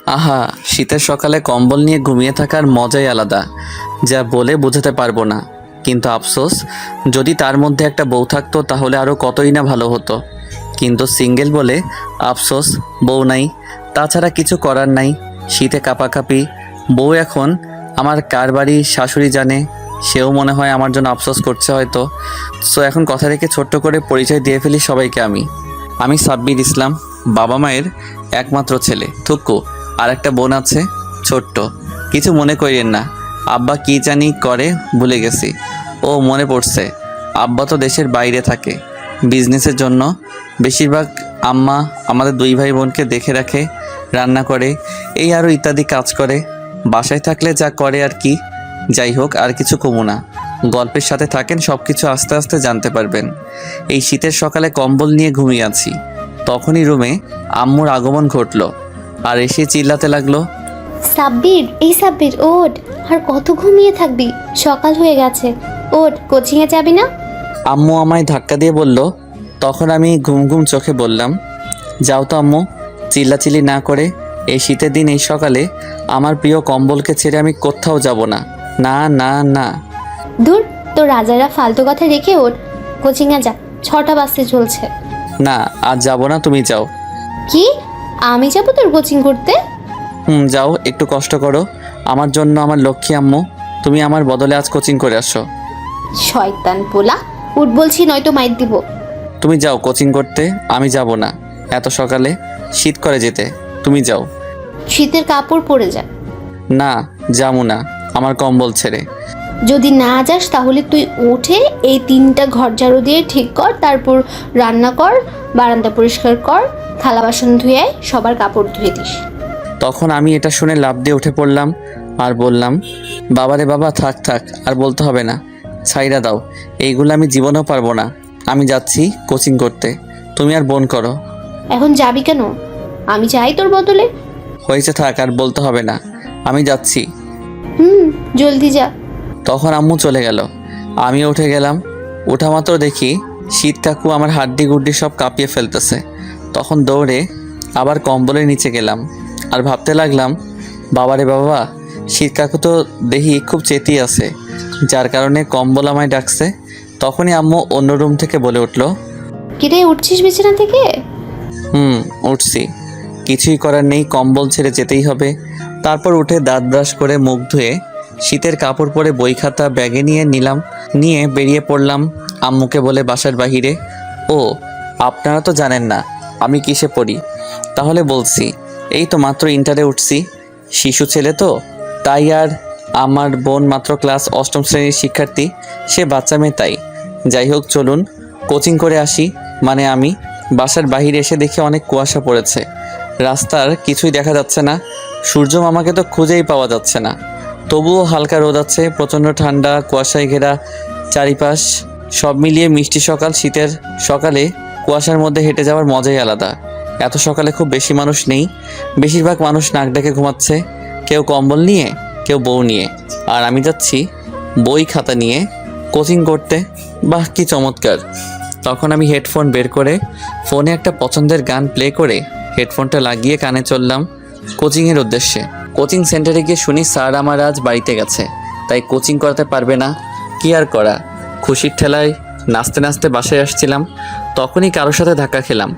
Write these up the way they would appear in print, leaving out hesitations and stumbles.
আহা, শীতের সকালে কম্বল নিয়ে ঘুমিয়ে থাকার মজাই আলাদা, যা বলে বোঝাতে পারবো না। কিন্তু আফসোস, যদি তার মধ্যে একটা বউ থাকতো তাহলে আরও কতই না ভালো হতো। কিন্তু সিঙ্গেল বলে আফসোস, বউ নাই। তাছাড়া কিছু করার নাই। শীতে কাঁপাকাঁপি। বউ এখন আমার কার বাড়ি শাশুড়ি জানে, সেও মনে হয় আমার জন্য আফসোস করছে হয়তো। সো এখন কথা রেখে ছোট্ট করে পরিচয় দিয়ে ফেলি সবাইকে। আমি সাব্বির ইসলাম, বাবা মায়ের একমাত্র ছেলে। থুক্কু। আর একটা বোন আছে, ছোট্ট। কিছু মনে করিয়েন না, আব্বা কি জানি করে ভুলে গেছি। ও মনে পড়ছে, আব্বা তো দেশের বাইরে থাকে বিজনেসের জন্য। বেশিরভাগ আম্মা আমাদের দুই ভাই বোনকে দেখে রাখে, রান্না করে, এই আরও ইত্যাদি কাজ করে। বাসায় থাকলে যা করে আর কি। যাই হোক, আর কিছু কমু না। গল্পের সাথে থাকেন, সব কিছু আস্তে আস্তে জানতে পারবেন। এই শীতের সকালে কম্বল নিয়ে ঘুমিয়ে আছি, তখনই রুমে আম্মুর আগমন ঘটলো আর এসে চিল্লাতে লাগলো, সাব্বির, এই সাব্বির ওঠ, আর কত ঘুমিয়ে থাকবি? সকাল হয়ে গেছে, ওঠ, কোচিংয়ে যাবি না? আম্মু আমায় ধাক্কা দিয়ে বলল। তখন আমি ঘুম ঘুম চোখে বললাম, যাও তো আম্মু। চিল্লাচিল্লি না করে। এই শীতের দিন এই সকালে আমার প্রিয় কম্বলকে ছেড়ে আমি কোথাও যাব না। না না না। দূর, তোর রাজারা ফালতু কথা রেখে ওঠ, কোচিংয়ে যা, 6টা বাজতে চলছে। না, আজ যাব না, তুমি যাও। কি? আমি যাবো তোর কোচিং করতে? যাও, একটু কষ্ট করো আমার জন্য, আমার লক্ষ্মী আম্মু। তুমি আমার বদলে আজ কোচিং করে আসো। শয়তান পোলা, উঠ বলছি, নয়তো মাইর দিব। তুমি যাও কোচিং করতে, আমি যাব না। এত সকালে শীত করে যেতে, তুমি যাও। শীতের কাপড় পরে যা। না, যাবো না আমার কম্বল ছেড়ে। যদি না যাস তাহলে তুই উঠে এই 3টা ঘর ঝাড়ু দিয়ে ঠিক কর, তারপর রান্না কর, বারান্দা পরিষ্কার কর, থালা বাসন ধুয়ে আয়, সবার কাপড় ধুয়ে দিস। তখন আমি এটা শুনে লাফ দিয়ে উঠে পড়লাম আর বললাম, বাবারে বাবা, থাক থাক, আর বলতে হবে না, ছাইরা দাও। এইগুলো আমি জীবনেও পারবো না। আমি যাচ্ছি কোচিং করতে, তুমি আর বোন করো। এখন যাবি কেন? আমি যাই তোর বদলে। হয়েছে, থাক, আর বলতে হবে না, আমি যাচ্ছি। জলদি যা। তখন আম্মু চলে গেল, আমি উঠে গেলাম। ওঠা মাত্র দেখি শীত কাকু আমার হাড্ডি গুড্ডি সব কাঁপিয়ে ফেলতেছে। তখন দৌড়ে আবার কম্বলের নিচে গেলাম আর ভাবতে লাগলাম, বাবারে বাবা, শীত কাকু তো দেখি খুব চেতি আছে, যার কারণে কম্বল আমায় ডাকছে। তখনই আম্মু অন্য রুম থেকে বলে উঠলো, কিরে, উঠছিস বিছানা থেকে? উঠছি। কিছুই করার নেই, কম্বল ছেড়ে যেতেই হবে। তারপর উঠে দাঁত ব্রাশ করে মুখ ধুয়ে শীতের কাপড় পরে বই খাতা ব্যাগে নিয়ে বেরিয়ে পড়লাম আম্মুকে বলে বাসার বাহিরে। ও, আপনারা তো জানেন না আমি কিসে পড়ি, তাহলে বলছি। এই তো মাত্র ইন্টারে উঠছি, শিশু ছেলে তো তাই। আর আমার বোন মাত্র ক্লাস 8ম শ্রেণীর শিক্ষার্থী, সে বাচ্চা মেয়ে তাই। যাই হোক, চলুন কোচিং করে আসি। মানে আমি বাসার বাহিরে এসে দেখি অনেক কুয়াশা পড়েছে, রাস্তার কিছুই দেখা যাচ্ছে না। সূর্য মামাকে তো খুঁজেই পাওয়া যাচ্ছে না। তবুও হালকা রোদ আছে, প্রচণ্ড ঠান্ডা, কুয়াশায় ঘেরা চারিপাশ। সব মিলিয়ে মিষ্টি সকাল। শীতের সকালে কুয়াশার মধ্যে হেঁটে যাওয়ার মজাই আলাদা। এত সকালে খুব বেশি মানুষ নেই, বেশিরভাগ মানুষ নাক ডেকে ঘুমাচ্ছে, কেউ কম্বল নিয়ে, কেউ বউ নিয়ে। আর আমি যাচ্ছি বই খাতা নিয়ে কোচিং করতে। বাহ, কি চমৎকার! তখন আমি হেডফোন বের করে ফোনে একটা পছন্দের গান প্লে করে হেডফোনটা লাগিয়ে কানে চললাম কোচিংয়ের উদ্দেশ্যে। কোচিং সেন্টারে গিয়ে শুনি স্যার আমার আজ বাড়িতে গেছে, তাই কোচিং করাতে পারবে না। কি আর করা, খুশির ঠেলায় নাচতে নাচতে বাসায় আসছিলাম, তখনই কারোর সাথে ধাক্কা খেলাম।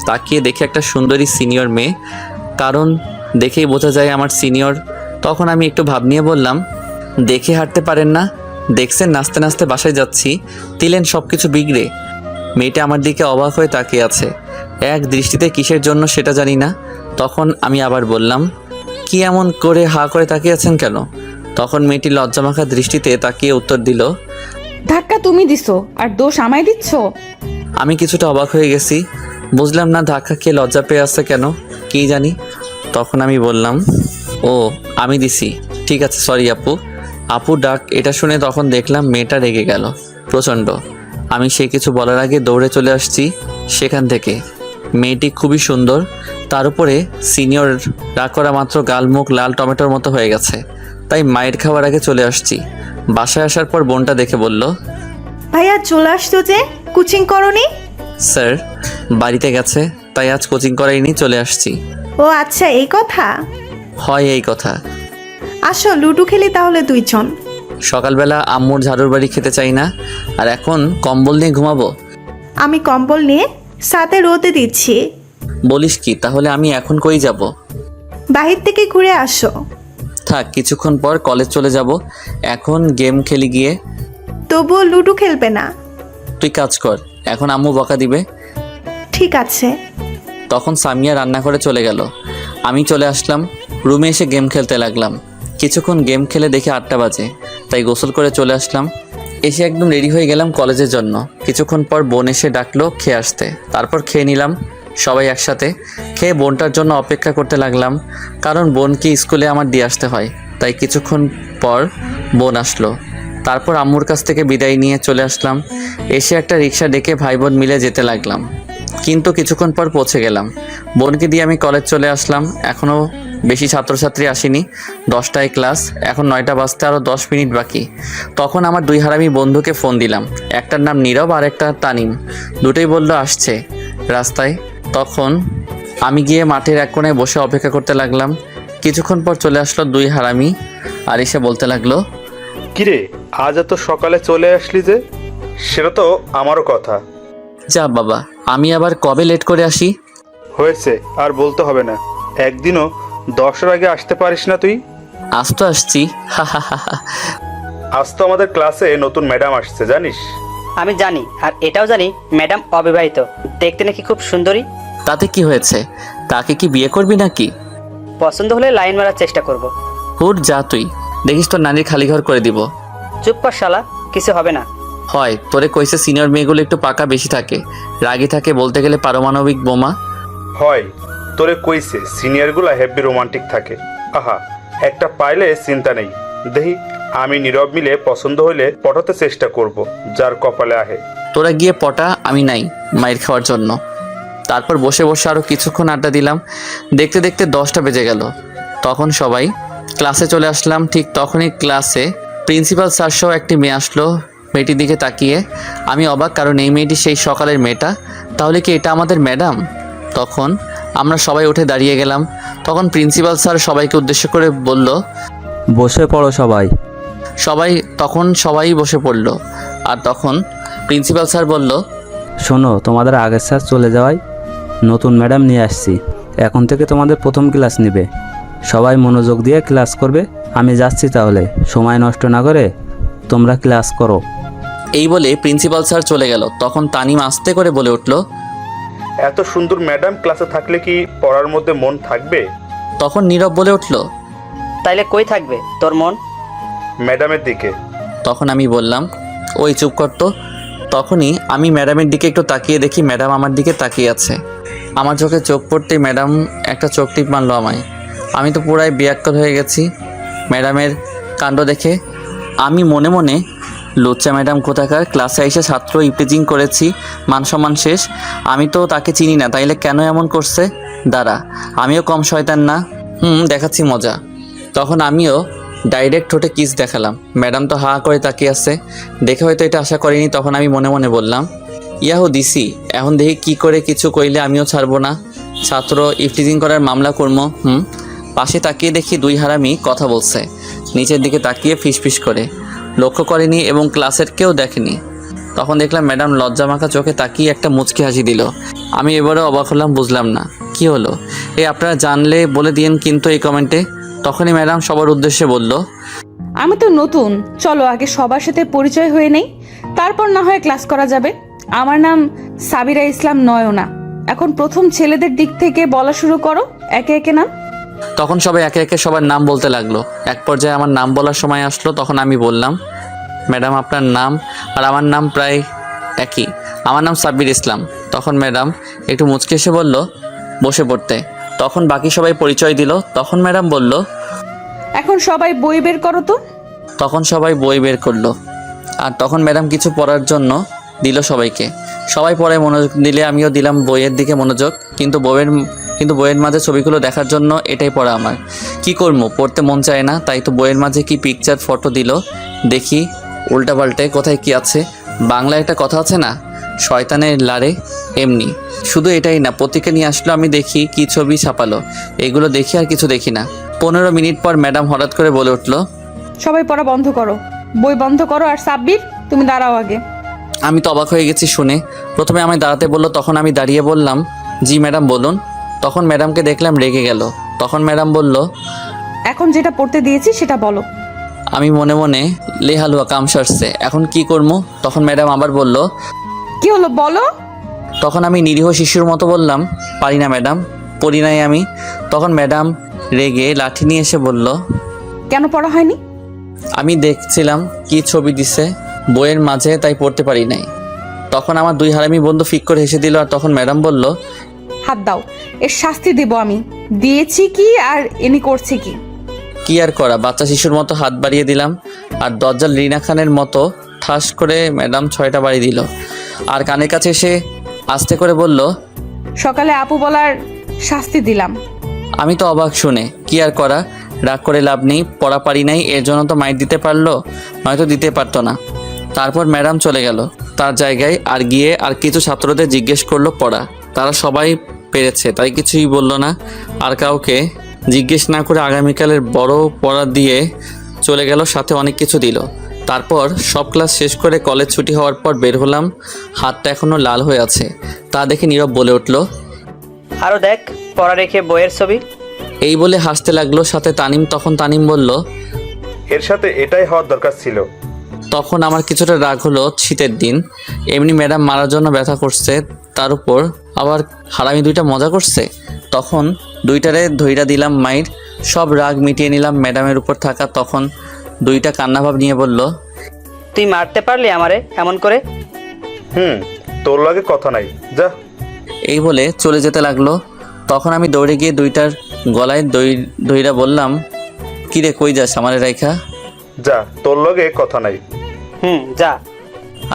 তাকিয়ে দেখি একটা সুন্দরী সিনিয়র মেয়ে, কারণ দেখেই বোঝা যায় আমার সিনিয়র। তখন আমি একটু ভাব নিয়ে বললাম, দেখে হাঁটতে পারেন না? দেখছেন নাচতে নাচতে বাসায় যাচ্ছি, দিলেন সব কিছু বিগড়ে। মেয়েটা আমার দিকে অবাক হয়ে তাকিয়ে আছে, এক দৃষ্টিতে কিসের জন্য সেটা জানি না। তখন আমি আবার বললাম, কি এমন করে হা করে তাকিয়ে আছেন কেন? তখন মেয়েটি লজ্জামাখা দৃষ্টিতে তাকিয়ে উত্তর দিল, ধাক্কা তুমি দিছো আর দোষ আমায় দিচ্ছ? আমি কিছুটা অবাক হয়ে গেছি, বুঝলাম না ধাক্কা খেয়ে লজ্জা পেয়ে আসছে কেন, কি জানি। তখন আমি বললাম, ও আমি দিছি, ঠিক আছে, সরি আপু। আপু ডাক এটা শুনে তখন দেখলাম মেয়েটা রেগে গেল প্রচণ্ড। আমি সে কিছু বলার আগে দৌড়ে চলে আসছি সেখান থেকে। মেয়েটি খুবই সুন্দর, তার উপরে সিনিয়র। রাগ করা মাত্র গাল মুখ লাল টমেটোর মতো হয়ে গেছে, তাই মায়ের খাওয়ার আগে চলে আসছি। বাসায় আসার পর বোনটা দেখে বলল, ভাইয়া চলে আসতো যে, কোচিং করনি? স্যার বাড়িতে গেছে, তাই আজ কোচিং করাইনি, চলে আসছি। ও আচ্ছা, এই কথা। হয় এই কথা। আসো লুডো খেলি তাহলে দুইজন। সকালবেলা আম্মুর ঝাড়ুর বাড়ি খেতে চাই না, আর এখন কম্বল নিয়ে ঘুমাবো? আমি কম্বল নিয়ে সাথে রোদে দিচ্ছি। বলিস কি? তাহলে আমি এখন কই যাব? বাহির থেকে ঘুরে আসো। থাক, কিছুক্ষণ পর কলেজ চলে যাব, এখন গেম খেলি গিয়ে। তবুও লুডো খেলবে না? তুই কাজ কর, এখন আম্মু বকা দিবে। ঠিক আছে। তখন সামিয়া রান্না করে চলে গেল, আমি চলে আসলাম রুমে, এসে গেম খেলতে লাগলাম। কিছুক্ষণ গেম খেলে দেখি 8টা বাজে, তাই গোসল করে চলে আসলাম। এসে একদম রেডি হয়ে গেলাম কলেজের জন্য। কিছুক্ষণ পর বোন এসে ডাকলো খেয়ে আসতে, তারপর খেয়ে নিলাম সবাই একসাথে। খেয়ে বোনটার জন্য অপেক্ষা করতে লাগলাম, কারণ বোনকে স্কুলে আমার দিয়ে আসতে হয়। তাই কিছুক্ষণ পর বোন আসলো, তারপর আম্মুর কাছ থেকে বিদায় নিয়ে চলে আসলাম। এসে একটা রিক্সা ডেকে ভাই বোন মিলে যেতে লাগলাম, কিন্তু কিছুক্ষণ পর পৌঁছে গেলাম। বোনকে দিয়ে আমি কলেজ চলে আসলাম। এখনও বেশি ছাত্রছাত্রী আসেনি, 10টায় ক্লাস, এখন 9টা বাজতে আরও 10 মিনিট বাকি। তখন আমার 2 হারামি বন্ধুকে ফোন দিলাম, একটার নাম নীরব আর একটা তানিম। দুটোই বললো আসছে রাস্তায়। তখন আমি গিয়ে মাঠের এক কোণায় বসে অপেক্ষা করতে লাগলাম। কিছুক্ষণ পর চলে আসলো 2 হারামি, আর এসে বলতে লাগলো, কিরে আজ এত সকালে চলে আসলি যে? সেটা তো আমারও কথা। যা বাবা, আমি আবার কবে লেট করে আসি? হয়েছে, আর বলতে হবে না। একদিনও 10টার আগে আসতে পারিস না তুই? আজ তো আসছি, হা হা হা হা। আজ তো আমাদের ক্লাসে নতুন ম্যাডাম আসছে জানিস? আমি জানি, আর এটাও জানি ম্যাডাম অবিবাহিত, দেখতে নাকি খুব সুন্দরী। তাতে কি হয়েছে? তাকে কি বিয়ে করবি নাকি? পছন্দ হলে লাইন মারার চেষ্টা করব। হুট যা, তুই দেখিস তোর নানির খালি ঘর করে দিব। চুপ কর শালা, কিছু হবে না। হয়, তোরে কইছে সিনিয়র মেয়েগুলো একটু পাকা বেশি থাকে, রাগী থাকে, বলতে গেলে পারমাণবিক বোমা। হয়, তোরে কইছে সিনিয়রগুলা হেভি রোমান্টিক থাকে। আহা, একটা পাইলে চিন্তা নেই। দেখি আমি নীরব মিলে পছন্দ হইলে পটাতে চেষ্টা করব, যার কপালে আহে। তোরা গিয়ে পটা, আমি নাই মায়ের খাওয়ার জন্য। তারপর বসে বসে আরও কিছুক্ষণ আড্ডা দিলাম। দেখতে দেখতে 10টা বেজে গেল। তখন সবাই ক্লাসে চলে আসলাম। ঠিক তখনই ক্লাসে প্রিন্সিপাল স্যার সহ একটি মেয়ে আসলো। মেয়েটির দিকে তাকিয়ে আমি অবাক, কারণ এই মেয়েটি সেই সকালের মেয়েটা। তাহলে কি এটা আমাদের ম্যাডাম? তখন আমরা সবাই উঠে দাঁড়িয়ে গেলাম। তখন প্রিন্সিপাল স্যার সবাইকে উদ্দেশ্য করে বলল, বসে পড়ো সবাই। সবাই বসে পড়ল। আর তখন প্রিন্সিপাল স্যার বলল, শোনো, তোমাদের আগের স্যার চলে যাওয়ায় নতুন ম্যাডাম নিয়ে আসছি। এখন থেকে তোমাদের প্রথম ক্লাস নেবে। সবাই মনোযোগ দিয়ে ক্লাস করবে। আমি যাচ্ছি তাহলে, সময় নষ্ট না করে তোমরা ক্লাস করো। এই বলে প্রিন্সিপাল স্যার চলে গেল। তখন তানিম আস্তে করে বলে উঠল, এত সুন্দর ম্যাডাম ক্লাসে থাকলে কি পড়ার মধ্যে মন থাকবে? তখন নীরব বলে উঠল, তাইলে কই থাকবে তোর মন? ম্যাডামের দিকে। তখন আমি বললাম, ওই চুপ করতো। তখনই আমি ম্যাডামের দিকে একটু তাকিয়ে দেখি ম্যাডাম আমার দিকে তাকিয়ে আছে। আমার চোখে চোখ পড়তেই ম্যাডাম একটা চোখ টিপ মারলো আমায়। আমি তো পুরাই বিয়াক্কল হয়ে গেছি ম্যাডামের কাণ্ড দেখে। আমি মনে মনে, লুচ্চা ম্যাডাম কোথাকার, ক্লাসে এসে ছাত্র ইপটিজিং করেছি, মান সম্মান শেষ। আমি তো তাকে চিনি না, তাইলে কেন এমন করছে? দাঁড়া, আমিও কম শয়তান না, দেখাচ্ছি মজা। তখন আমিও ডাইরেক্ট ঠোঁটে কিস দেখালাম। ম্যাডাম তো হা করে তাকিয়ে আছে, দেখে হয়তো এটা আশা করিনি। তখন আমি মনে মনে বললাম, ইয়াহু দিছি, এখন দেখি কি করে কিছু কইলে আমিও ছাড়বো না, ছাত্র ইফটিজিং করার মামলা করবো। পাশে তাকিয়ে দেখি 2 হারামি কথা বলছে, নিচের দিকে তাকিয়ে ফিসফিস করে। লক্ষ্য করেনি এবং ক্লাসের কেউ দেখেনি। তখন দেখলাম ম্যাডাম লজ্জামাখা চোখে তাকিয়ে একটা মুচকি হাসি দিল। আমি এবারও অবাক হলাম, বুঝলাম না কি হলো। আপনারা জানলে বলে দিয়েন কিন্তু এই কমেন্টে। তখনই ম্যাডাম সবার উদ্দেশ্যে বলল, আমি তো নতুন, চলো আগে সবার সাথে পরিচয় হয়ে নেই, তারপর না হয় ক্লাস করা যাবে। আমার নাম সাবিরা ইসলাম নয়না। এখন প্রথম ছেলেদের দিক থেকে বলা শুরু করো, একে একে নাম। তখন সবাই একে একে সবার নাম বলতে লাগলো। এক পর্যায়ে আমার নাম বলার সময় আসলো। তখন আমি বললাম, ম্যাডাম আপনার নাম? আর আমার নাম প্রায় একই, আমার নাম সাব্বির ইসলাম। তখন ম্যাডাম একটু মুচকে এসে বলল, বসে পড়তে। তখন বাকি সবাই পরিচয় দিল। তখন ম্যাডাম বলল, এখন সবাই বই বের করো তো। তখন সবাই বই বের করলো। আর তখন ম্যাডাম কিছু পড়ার জন্য দিল সবাইকে। সবাই পড়ে মনোযোগ দিলে আমিও দিলাম বইয়ের দিকে মনোযোগ। কিন্তু বইয়ের মাঝে ছবিগুলো দেখার জন্য এটাই পড়া আমার। কি করবো, পড়তে মন চায় না, তাই তো বইয়ের মাঝে কি পিকচার ফটো দিল, দেখি উল্টাপাল্টে কোথায় কি আছে। বাংলায় একটা কথা আছে না, শয়তানের লারে, এমনি। শুধু এটাই না, পত্রিকা নিয়ে আসলো, আমি দেখি কি ছবি ছাপালো। এগুলো দেখি আর কিছু দেখি না। 15 মিনিট পর ম্যাডাম হঠাৎ করে বলে উঠল, সবাই পড়া বন্ধ করো, বই বন্ধ করো। আর সাব্বির, তুমি দাঁড়াও আগে। আমি তো অবাক হয়ে গেছি শুনে। প্রথমে আমায় দাঁড়াতে বললো, তখন আমি দাঁড়িয়ে বললাম, জি ম্যাডাম বলুন। তখন ম্যাডামকে দেখলাম রেগে গেল। তখন ম্যাডাম বলল, এখন যেটা পড়তে দিয়েছি সেটা বলো। আমি মনে মনে লেহালুয়া কাম সারছে, এখন কি করবো? তখন ম্যাডাম আবার বলল। কি হলো বলো? তখন আমি নিরীহ শিশুর মতো বললাম, পারি না ম্যাডাম, পড়ি নাই আমি। তখন ম্যাডাম রেগে লাঠি নিয়ে এসে বলল, কেন পড়া হয়নি? আমি দেখছিলাম কি ছবি দিছে বইয়ের মাঝে, তাই পড়তে পারি নাই। তখন আমার 2 হারামি বন্ধু ফিক করে হেসে দিল। আর তখন ম্যাডাম বলল, হাত দাও, এর শাস্তি দেব আমি। দিয়েছি কি আর এনি করছে কি? কি আর করা, বাচ্চা শিশুর মতো হাত বাড়িয়ে দিলাম। আর দজ্জাল রিনা খানের মতো ঠাস করে ম্যাডাম 6টা বাড়ি দিল। আর কানের কাছে এসে আস্তে করে বলল, সকালে আপু বলার শাস্তি দিলাম। আমি তো অবাক শুনে। কি আর করা, রাগ করে লাভ নেই, পড়া পারি নাই, এর জন্য তো মাইর দিতে পারলো, নয়তো দিতে পারতো না। তারপর ম্যাডাম চলে গেল তার জায়গায়। আর গিয়ে আর কিছু ছাত্রদের জিজ্ঞেস করলো পড়া। তারা সবাই পেরেছে, তাই কিছুই বলল না। আর কাউকে জিজ্ঞেস না করে আগামীকালের বড় পড়া দিয়ে চলে গেল, সাথে অনেক কিছু দিল। তারপর সব ক্লাস শেষ করে কলেজ ছুটি হওয়ার পর বের হলাম। হাতটা এখনও লাল হয়ে আছে। তা দেখে নীরব বলে উঠল, আরও দেখ, পড়া রেখে বইয়ের ছবি। এই বলে হাসতে লাগলো সাথে তানিম। তখন তানিম বলল, এর সাথে এটাই হওয়ার দরকার ছিল। তখন আমার কিছুটা রাগ হলো। শীতের দিন, এমনি ম্যাডাম মারার জন্য ব্যথা করছে, তার উপর আবার হারামি 2টা মজা করছে। তখন 2টারে ধইরা দিলাম মাইর। সব রাগ মিটিয়ে নিলাম ম্যাডামের উপর থাকা। তখন 2টা কান্নাভাব নিয়ে বলল, তুই মারতে পারলি আমারে এমন করে? তোর লাগে কথা নাই, যা। এই বলে চলে যেতে লাগলো। তখন আমি দৌড়ে গিয়ে 2টার গলায় দইরা বললাম, কিরে কই যাস আমারে রাইখা? যা, তোর লগে কথা নাই। যা।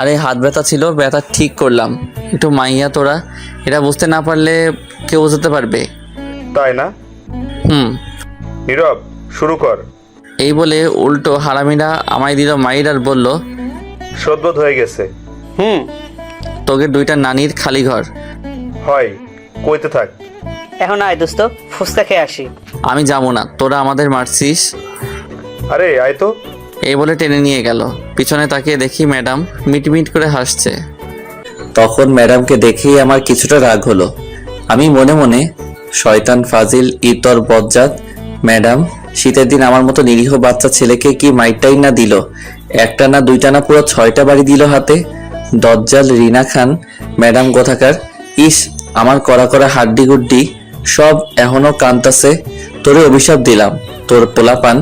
আরে হাত ব্যথা ছিল, ব্যথা ঠিক করলাম। একটু মাইয়া তোরা, এটা বুঝতে না পারলে কেউ বোঝাতে পারবে? তাই না? নীরব, শুরু কর। এই বলে উল্টো হারামিরা আমায় দিল মাইর আর বলল, সদবোধ হয়ে গেছে। তোকে 2টা নানির খালি ঘর। হয়, কইতে থাক। এখন আয় দোস্ত, ফুচকা খেয়ে আসি। আমি যাবো না, তোরা আমাদের মারছিস। আরে আয় তো। এই বলে টেনে নিয়ে গেল। পিছনে তাকিয়ে দেখি ম্যাডাম মিটমিট করে হাসছে। তখন ম্যাডামকে দেখেই আমার কিছুটা রাগ হলো। আমি মনে মনে, শয়তান ফাজিল ইতর বজ্জাত ম্যাডাম, শীতের দিন আমার মতো নিরীহ বাচ্চা ছেলেকে কি মাইরটাই না দিল, একটা না 2টা না পুরো 6টা বাড়ি দিল হাতে। দজ্জাল রিনা খান ম্যাডাম কোথাকার। ইস, আমার করা করা হাড্ডি গুড্ডি সব এখনো কান্তাছে। তোরে অভিশাপ দিলাম, তোর পোলাপান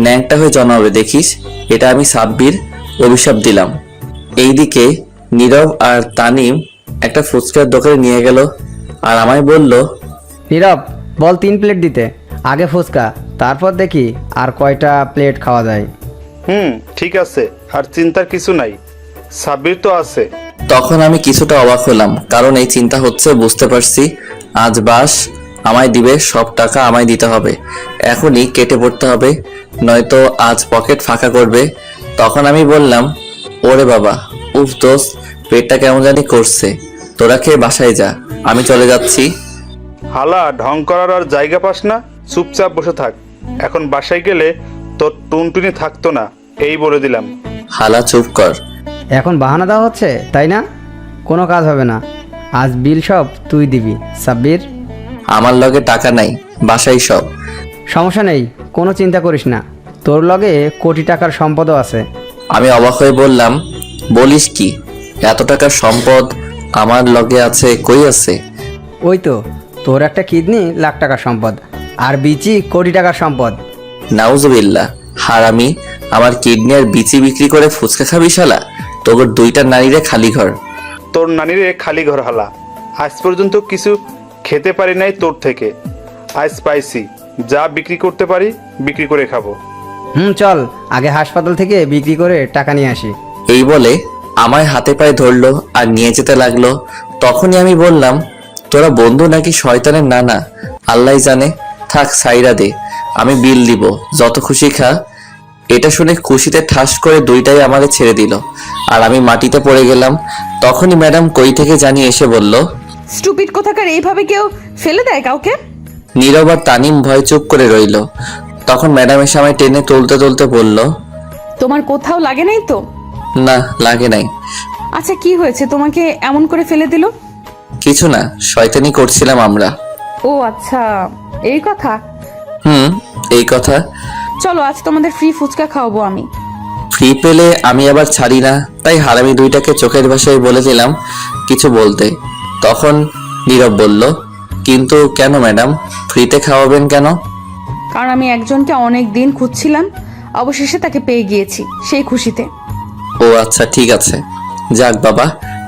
ন্যাংটা হয়ে জন্মাবে দেখিস। এটা আমি সাব্বির অভিশাপ দিলাম। এইদিকে নীরব আর তানিম একটা ফুচকার দোকানে নিয়ে গেল আর আমায় বলল, নীরব, বল 3 প্লেট দিতে। আগে ফুচকা, তারপর দেখি আর কয়টা প্লেট খাওয়া যায়। ঠিক আছে, আর চিন্তার কিছু নাই, সাব্বির তো আছে। তখন আমি কিছুটা অবাক হলাম, কারণ এই চিন্তা হচ্ছে, বুঝতে পারছি আজ বাস আমায় দিবে, সব টাকা আমায় দিতে হবে, এখনই কেটে পড়তে হবে, নয়তো আজ পকেট ফাঁকা করবে। তখন আমি বললাম, ওরে বাবা, উফ দোস্ত, পেটটা কেমন জানি করছে, তোরা খেয়ে বাসায় যা, আমি চলে যাচ্ছি। হালা, ঢং করার আর জায়গা পাস না, চুপচাপ বসে থাক। এখন বাসায় গেলে তোর টুনটুনি থাকতো না, এই বলে দিলাম। হালা চুপ কর। এখন বাহানা দেওয়া হচ্ছে, তাই না? কোনো কাজ হবে না, আজ বিল সব তুই দিবি সাব্বির। আমার লগে টাকা নাই, বাসায় সব। সমস্যা নেই, কোনো চিন্তা করিস না, তোর লগে কোটি টাকার সম্পদও আছে। আমি অবাক হয়ে বললাম, বলিস কি, এত টাকার সম্পদ আমার লগে আছে? কই আছে? ওই তো, তোর একটা কিডনি লাখ টাকার সম্পদ, আর বিচি কোটি টাকার সম্পদ। নাউজুবিল্লাহ, হারামি, আমার কিডনি আর বিচি বিক্রি করে ফুচকা খাবি শালা? তোর 2টা নারীরে খালি ঘর। তোর নানিরে খালি ঘর হালা, আজ পর্যন্ত কিছু খেতে পারি নাই তোর থেকে, আজ পাইছি, যা বিক্রি করতে পারি বিক্রি করে খাবো। চল, আগে হাসপাতাল থেকে বিক্রি করে টাকা নিয়ে আসি। এই বলে আমায় হাতে পায়ে ধরলো আর নিয়ে যেতে লাগলো। তখনই আমি বললাম, তোরা বন্ধু নাকি শয়তানের নানা, আল্লাহ জানে, থাক সাইরা দে, আমি বিল দিব, যত খুশি খা। এটা শুনে খুশিতে ঠাস করে 2টাই আমারে ছেড়ে দিল আর আমি মাটিতে পড়ে গেলাম। তখনই ম্যাডাম কই থেকে জানি এসে বলল, স্টুপিড কোথাকার, এইভাবে কেউ ফেলে দেয় কাউকে? নীরব আর তানিম ভয় চুপ করে রইল। তখন ম্যাডাম এসে আমায় টেনে তুলতে তুলতে বলল, তোমার কোথাও লাগে নাই তো? না লাগে নাই। আচ্ছা কি হয়েছে তোমাকে এমন করে ফেলে দিল? কিছু না, শয়তানি করছিলাম আমরা। ও আচ্ছা, এই কথা। এই কথা। চলো আজ তোমাদের ফ্রি ফুচকা খাওয়াবো আমি। ফ্রি পেলে আমি আবার ছাড়ি না, তাই হারামি দুইটাকে চোখের ভাষায় বলে দিলাম কিছু বলতে। তখন নীরব বলল, কিন্তু কেন ম্যাডাম, ফ্রিতে খাওয়াবেন কেন? কারণ আমি একজনকে অনেক দিন খুঁজছিলাম, অবশেষে তাকে পেয়ে গিয়েছি, সেই খুশিতে। ও আচ্ছা ঠিক আছে, যাক বাবা,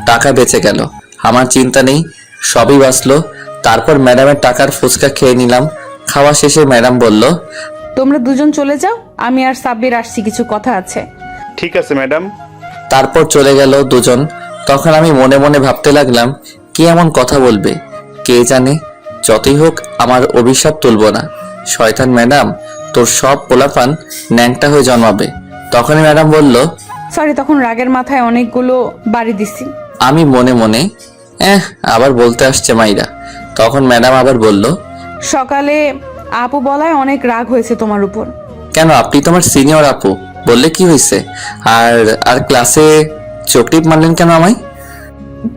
টাকা বেঁচে গেল, আমার চিন্তা নেই, সবই বাঁচলো। তারপর ম্যাডামের টাকার ফুচকা খেয়ে নিলাম। খাওয়া শেষে ম্যাডাম বলল, তোমরা দুজন চলে যাও, আমি আর সাব্বির আসছি, কিছু কথা আছে। ঠিক আছে ম্যাডাম। তারপর চলে গেল দুজন। তখন আমি মনে মনে ভাবতে লাগলাম, কি এমন কথা বলবে কে জানে। যতই হোক আমার অভিশাপ তুলব না। শয়তান ম্যাডাম, তোর সব পোলাপান ন্যাংটা হয়ে জন্মাবে। তখনই ম্যাডাম বলল, সরি, তখন রাগের মাথায় অনেকগুলো বাড়ি দিছি। আমি মনে মনে আবার বলতে আসছে মাইরা। তখন ম্যাডাম আবার বলল, সকালে আপু বলায় অনেক রাগ হয়েছে তোমার উপর। কেন, আপনি তোমার সিনিয়র আপু, বললে কি হয়েছে? আর আর ক্লাসে চোখটিপ মারলেন কেন আমায়?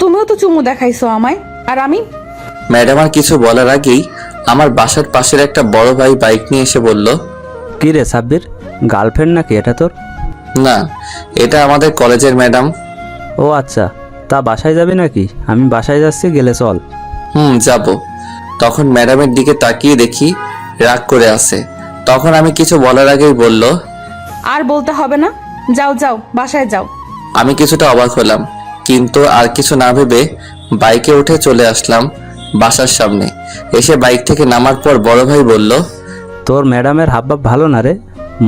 তুমিও তো চুমু দেখাইছো আমায়, আর আমি? ম্যাডাম আর কিছু বলার আগেই আমার বাসার পাশের একটা বড় ভাই বাইক নিয়ে এসে বলল, কি রে সাব্বির, গার্লফ্রেন্ড নাকি এটা তোর? না, এটা আমাদের কলেজের ম্যাডাম। ও আচ্ছা, তা বাসায় যাবি নাকি? আমি বাসায় যাচ্ছি, গেলে চল। যাব। তখন ম্যাডামের দিকে তাকিয়ে দেখি রাগ করে আছে। তখন আমি কিছু বলার আগেই বলল, আর বলতে হবে না, যাও যাও বাসায় যাও। আমি কিছুটা অবাক হলাম, কিন্তু আর কিছু না ভেবে বাইকে উঠে চলে আসলাম বাসার সামনে। এসে বাইক থেকে নামার পর বড় ভাই বলল, তোর ম্যাডামের হাবভাব ভালো না রে,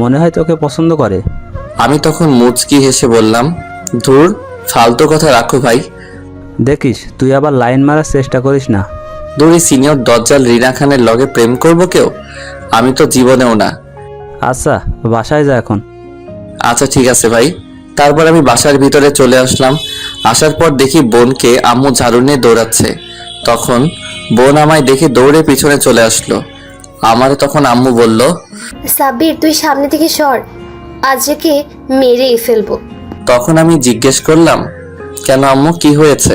মনে হয় তোকে পছন্দ করে। আমি তখন মুচকি হেসে বললাম, ধুর, ফালতু কথা রাখো ভাই। দেখিস তুই আবার লাইন মারার চেষ্টা করিস না। দূরে সিনিয়র দজ্জাল রিনা খানের লগে প্রেম করব কেউ? আমি তো জীবনেও না। আচ্ছা বাসায় যা এখন। আচ্ছা ঠিক আছে ভাই। তারপর আমি বাসার ভিতরে চলে আসলাম। আসার পর দেখি বোনকে আম্মু ঝাড়ু নিয়ে দৌড়াচ্ছে। তখন বোন আমায় দেখে দৌড়ে পিছনে চলে আসলো। আমার তখন আম্মু বলল, সাব্বির তুই সামনে থেকে সর, আজকে মেরেই ফেলবো। তখন আমি জিজ্ঞেস করলাম, কেন আম্মু, কি হয়েছে?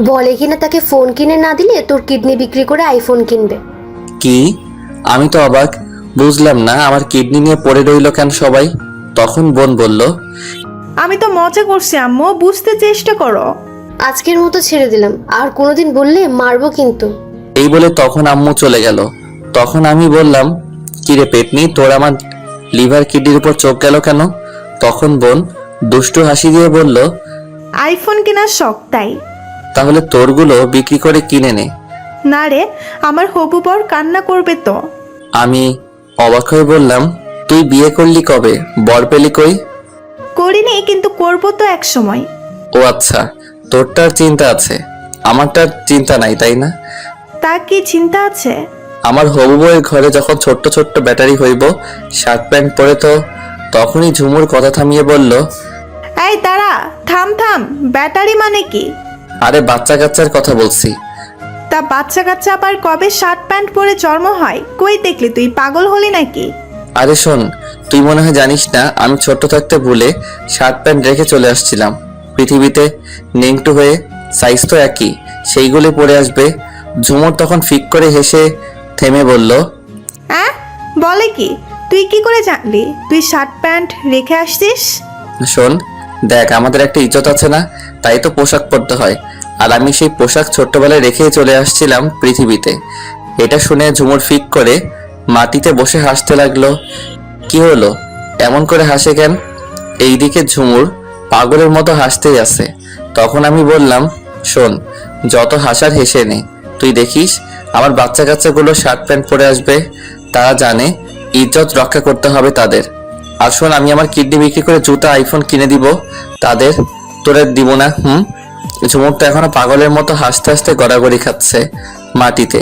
বলে কিনা তাকে ফোন কিনে না দিলে তোর কিডনি বিক্রি করে আইফোন কিনবে। কি? আমি তো অবাক, বুঝলাম না আমার কিডনি নিয়ে পড়ে রইল কেন সবাই। তখন বোন বলল, আমি তো মজা করছি আম্মু, বুঝতে চেষ্টা করো। আজকের মতো ছেড়ে দিলাম, আর কোনোদিন বললে মারবো কিন্তু। এই বলে তখন আম্মু চলে গেল। তখন আমি বললাম, কিরে পেটনি, তোর আমার লিভার কিডনির উপর চোখ গেল কেন? তখন বোন দুষ্টু হাসি দিয়ে বলল, আইফোন কেনার শখ তাই। তাহলে তোরগুলো বিক্রি করে কিনে নে। না রে, আমার হবু বর কান্না করবে তো। আমি অবাক হয়ে বললাম, তুই বিয়ে করলি কবে, বর পেলি কই? করিনি, কিন্তু করবো তো এক সময়। ও আচ্ছা, তোরটার চিন্তা আছে, আমারটার চিন্তা নাই তাই না? তা কি চিন্তা আছে? আমার হবু বউয়ের ঘরে যখন ছোট্ট ছোট্ট ব্যাটারি হইব, শার্ট প্যান্ট পরে, তো তখনই ঝুমুর কথা থামিয়ে বলল, এই দাঁড়া, থাম থাম, ব্যাটারি মানে কি? আরে বাচ্চা কাচ্চার কথা বলছি। তা বাচ্চা কাচ্চা আবার কবে শার্ট প্যান্ট পরে জন্ম হয়? কই দেখলি, তুই পাগল হলি নাকি? আরে শোন, তুই মনে হয় জানিস না, আমি ছোট্ট থাকতে ভুলে শার্ট প্যান্ট রেখে চলে আসছিলাম পৃথিবীতে, নেংটু হয়ে, সাইজ তো একই, সেইগুলি পরে আসবে। ঝুমুর তখন ফিক করে হেসে থেমে বলল, হ্যাঁ, বলে কি? তুই কি করে জানলি তুই শার্ট প্যান্ট রেখে আসছিস? শোন দেখ, আমাদের একটা ইজ্জত আছে না, তাই তো পোশাক পরতে হয়। আর আমি সেই পোশাক ছোট্টবেলায় রেখেই চলে আসছিলাম পৃথিবীতে। এটা শুনে ঝুমুর ফিক করে মাটিতে বসে হাসতে লাগলো। কি হলো, এমন করে হাসে কেন? এইদিকে ঝুমুর পাগলের মতো হাসতেই আছে। তখন আমি বললাম, শোন, যত হাসার হেসে নে, তুই দেখিস আমার বাচ্চা কাচ্চাগুলো শার্ট প্যান্ট পরে আসবে, তারা জানে ইজ্জত রক্ষা করতে হবে তাদের। আর শোন, আমি আমার কিডনি বিক্রি করে জুতা আইফোন কিনে দিব তাদের, তোরে দিব না। ঝুমুর তো এখনো পাগলের মতো হাসতে হাসতে গড়াগড়ি খাচ্ছে মাটিতে।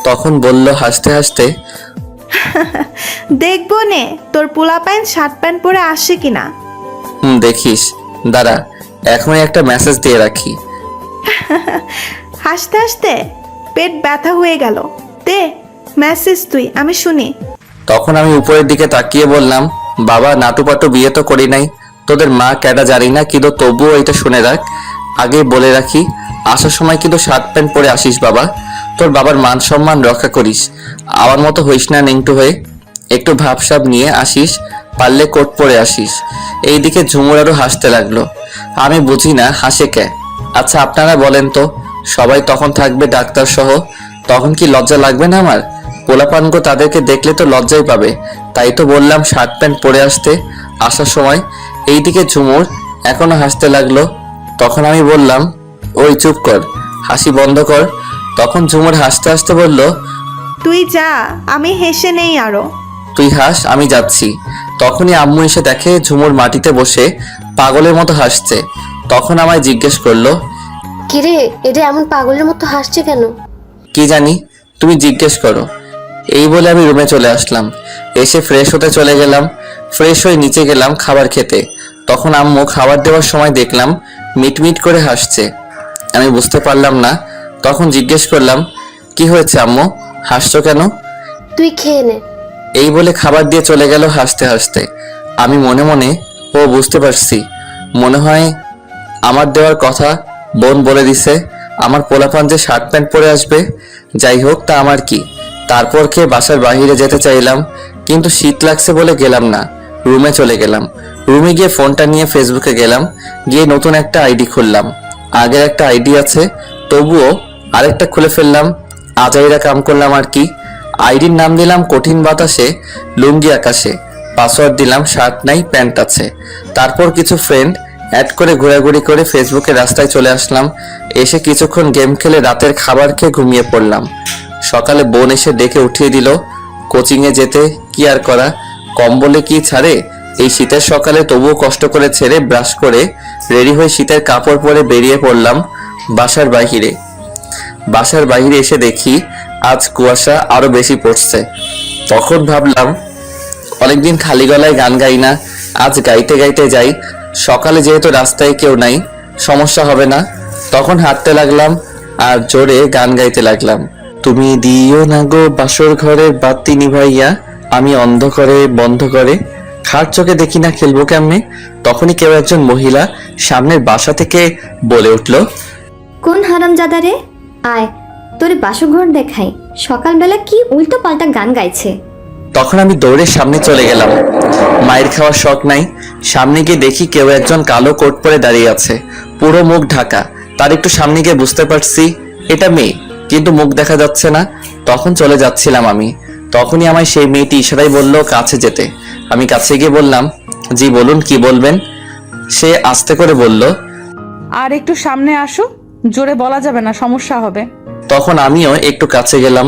তখন বলল হাসতে হাসতে, দেখবো নে তোর পোলা প্যান্ট শার্ট প্যান্ট পরে আসে কিনা। দেখিস, দাঁড়া, এখনই একটা মেসেজ দিয়ে রাখি। হাসতে হাসতে পেট ব্যথা হয়ে গেল। দে মেসেজ তুই, আমি শুনি। তখন আমি উপরের দিকে তাকিয়ে বললাম, বাবা নাটুপাটু বিয়ে তো করি নাই, তোদের মা ক্যাডা জানি না, কিন্তু তবুও এটা শুনে রাখ, আগে বলে রাখি, আসার সময় কিন্তু শার্ট প্যান্ট পরে আসিস বাবা, তোর বাবার মান সম্মান রক্ষা করিস, আমার মতো হইস না নেংটু হয়ে, একটু ভাবসাব নিয়ে আসিস, পারলে কোট পরে আসিস। এইদিকে ঝুমুর আরো হাসতে লাগলো। আমি বুঝি না হাসে কে। আচ্ছা আপনারা বলেন তো, সবাই তখন থাকবে ডাক্তার সহ, তখন কি লজ্জা লাগবে না আমার? পোলাপানগো তাদেরকে দেখলে তো লজ্জাই পাবে, তাই তো বললাম শার্ট প্যান্ট পরে আসতে আসার সময়। এইদিকে ঝুমুর এখনো হাসতে লাগলো। তখন আমি বললাম, ওই চুপ কর, হাসি বন্ধ কর। তখন ঝুমুর হাসতে হাসতে বলল, তুই যা, আমি হেসে নেই আরো। তুই হাস, আমি যাচ্ছি। তখনই আম্মু এসে দেখে ঝুমুর মাটিতে বসে পাগলের মতো হাসছে। তখন আমায় জিজ্ঞেস করলো, কিরে, এটা এমন পাগলের মতো হাসছে কেন? কি জানি, তুমি জিজ্ঞেস করো। এই বলে আমি রুমে চলে আসলাম। এসে ফ্রেশ হতে চলে গেলাম। ফ্রেশ হয়ে নিচে গেলাম খাবার খেতে। তখন আম্মু খাবার দেওয়ার সময় দেখলাম মিটমিট করে হাসছে। আমি বুঝতে পারলাম না। তখন জিজ্ঞেস করলাম, কি হয়েছে আম্মু, হাসছো কেন? তুই খেয়ে নে। এই বলে খাবার দিয়ে চলে গেল হাসতে হাসতে। আমি মনে মনে, ও বুঝতে পারছি, মনে হয় আমার দেওয়ার কথা বোন বলে দিছে, আমার পোলাপান যে শার্ট প্যান্ট পরে আসবে। যাই হোক, তা আমার কি। তারপর খেয়ে বাসার বাইরে যেতে চাইলাম, কিন্তু শীত লাগছে বলে গেলাম না। রুমে চলে গেলাম। রুমে গিয়ে ফোনটা নিয়ে ফেসবুকে গেলাম, গিয়ে নতুন একটা আইডি খুললাম। আগের একটা আইডি আছে, তবুও আরেকটা খুলে ফেললাম। আজাইরা কাম করলাম আর কি। আইডির নাম দিলাম কঠিন বাতাসে লুঙ্গি আকাশে, পাসওয়ার্ড দিলাম শার্ট নাই প্যান্ট আছে। তারপর কিছু ফ্রেন্ড অ্যাড করে ঘোরাঘুরি করে ফেসবুকে রাস্তায় চলে আসলাম। এসে কিছুক্ষণ গেম খেলে রাতের খাবার খেয়ে ঘুমিয়ে পড়লাম। সকালে বোন এসে ডেকে উঠিয়ে দিল। কোচিংয়ে যেতে কি আর করা, কম্বলে কি ছাড়ে। এই শীতের সকালে তবুও কষ্ট করে ছেড়ে ব্রাশ করে রেডি হয়ে শীতের কাপড় পরে বেরিয়ে পড়লাম বাসার বাইরে। বাসার বাইরে এসে দেখি আজ কুয়াশা আরো বেশি পড়ছে। তখন ভাবলাম, অনেকদিন খালি গলায় গান গাই না, আজ গাইতে গাইতে যাই। সকালে যেহেতু রাস্তায় কেউ নাই, সমস্যা হবে না। তখন হাঁটতে লাগলাম আর জোরে গান গাইতে লাগলাম। তুমি দিও না গো বাসর ঘরের বাতি নিভাইয়া, আমি অন্ধকারে বন্ধ করে খাট চোখে দেখি না খেলবো কেমনে। তখনই কেউ একজন মহিলা সামনের বাসা থেকে বলে উঠল, কোন হারামজাদা রে, আয় তোরে বাসঘর দেখাই, সকালবেলা কি উল্টো পাল্টা গান গাইছে। তখন আমি দৌড়ে সামনে চলে গেলাম। মায়ের খাওয়ার শখ নাই। সামনে গিয়ে দেখি কেউ একজন কালো কোট পরে দাঁড়িয়ে আছে, পুরো মুখ ঢাকা। তার একটু সামনে গিয়ে বুঝতে পারছি এটা মেয়ে, কিন্তু মুখ দেখা যাচ্ছে না। তখন চলে যাচ্ছিলাম আমি। তখনই আমায় সেই মেয়েটি ইশারায় বলল কাছে যেতে। আমি কাছে গিয়ে বললাম, জি বলুন, কি বলবেন? সে আস্তে করে বলল, আর একটু সামনে আসো, জোরে বলা যাবে না, সমস্যা হবে। তখন আমিও একটু কাছে গেলাম।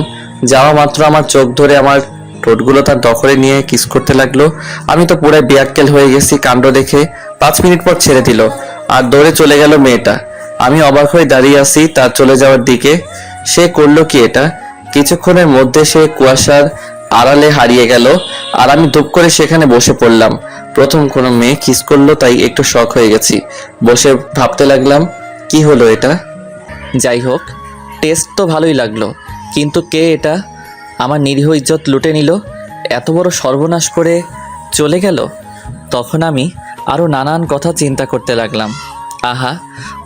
যাওয়া মাত্র আমার চোখ ধরে আমার ঠোঁটগুলো তার দখলে নিয়ে কিস করতে লাগলো। আমি তো পুরো বিয়াক্কেল হয়ে গেছি কাণ্ড দেখে। 5 মিনিট পর ছেড়ে দিল আর দৌড়ে চলে গেল মেয়েটা। আমি অবাক হয়ে দাঁড়িয়ে আছি তার চলে যাওয়ার দিকে। সে করলো কি এটা? কিছুক্ষণের মধ্যে সে কুয়াশার আড়ালে হারিয়ে গেল আর আমি ধূপ করে সেখানে বসে পড়লাম। প্রথম কোনো মেয়ে কিস করলো, তাই একটু শক হয়ে গেছি। বসে ভাবতে লাগলাম, কি হলো এটা? যাই হোক, টেস্ট তো ভালোই লাগলো, কিন্তু কে এটা? আমার নিরীহ ইজ্জত লুটে নিল, এত বড় সর্বনাশ করে চলে গেল। তখন আমি আরও নানান কথা চিন্তা করতে লাগলাম। আহা,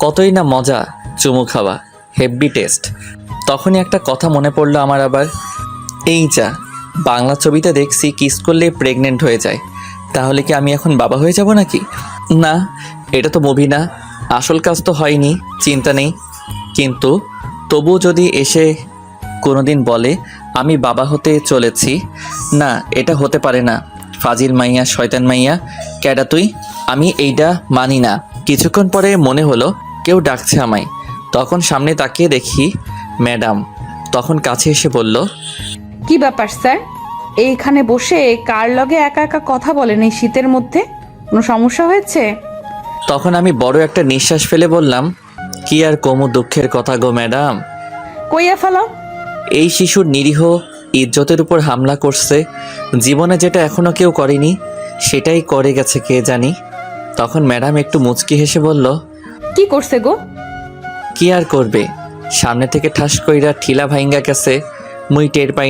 কতই না মজা চুমু খাওয়া, হেভি টেস্ট। তখনই একটা কথা মনে পড়লো আমার আবার। এই যা, বাংলা ছবিতে দেখছি কিস করলে প্রেগনেন্ট হয়ে যায়, তাহলে কি আমি এখন বাবা হয়ে যাব নাকি? না, এটা তো মুভি না, আসল কাজ তো হয়নি, চিন্তা নেই। কিন্তু তবুও যদি এসে কোনোদিন বলে আমি বাবা হতে চলেছি, না এটা হতে পারে না, ফাজিল মাইয়া, শয়তান মাইয়া, ক্যাডা তুই, আমি এইটা মানি না। কিছুক্ষণ পরে মনে হলো কেউ ডাকছে আমায়। তখন সামনে তাকিয়ে দেখি ম্যাডাম। তখন কাছে এসে বলল, কি ব্যাপার স্যার, এইখানে বসে কার লগে একা একা কথা বলেন এই শীতের মধ্যে? কোনো সমস্যা হয়েছে? তখন আমি বড় একটা নিঃশ্বাস ফেলে বললাম, কি আর কমু দুঃখের কথা গো ম্যাডাম। কইয়া ফেলো। এই শিশুর নিরীহ ইজ্জতের উপর হামলা করছে। জীবনে যেটা এখনো কেউ করেনি সেটাই করে গেছে কে জানি। তখন ম্যাডাম একটু মুচকি হেসে বলল, কি করছে গো? কি আর করবে, সামনে থেকে ঠাস কইরা ঠিলা ভাইঙ্গা গেছে, মুই টের পাই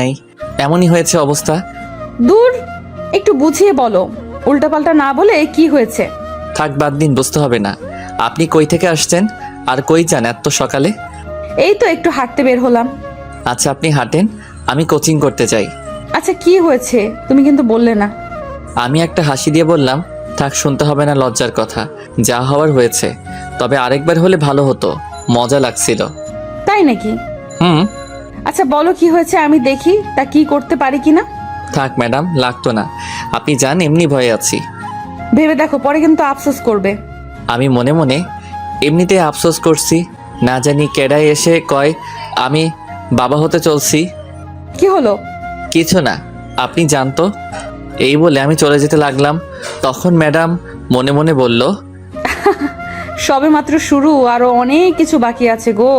নাই। এমনই হয়েছে অবস্থা। দূর, একটু বুঝিয়ে বলো, উল্টাপাল্টা না বলে কি হয়েছে। থাক বাদ দিন, বুঝতে হবে না। আপনি কই থেকে আসছেন আর কই যান এত সকালে? এই তো একটু হাঁটতে বের হলাম। আচ্ছা আপনি হাঁটেন, আমি কোচিং করতে চাই। আচ্ছা কি হয়েছে তুমি কিন্তু বললে না। আমি একটা হাসি দিয়ে বললাম, থাক শুনতে হবে না লজ্জার কথা, যা হওয়ার হয়েছে। তবে আরেকবার হলে ভালো হতো, মজা লাগছিল। তাই নাকি? হুম। আচ্ছা বলো কি হয়েছে, আমি দেখি তা কি করতে পারি কিনা। থাক ম্যাডাম, লাগতো না, আপনি যান, এমনি ভয়ে আছি। ভেবে দেখো, পরে কিন্তু আফসোস করবে। আমি মনে মনে এমনিতে আফসোস করছি, না জানি কেডাই এসে কয় আমি বাবা হতে চলছি। কি হলো? কিছু না, আপনি জানতো। এই বলে আমি চলে যেতে লাগলাম, তখন ম্যাডাম মনে মনে বলল, সবে মাত্র শুরু, আরো অনেক কিছু বাকি আছে গো।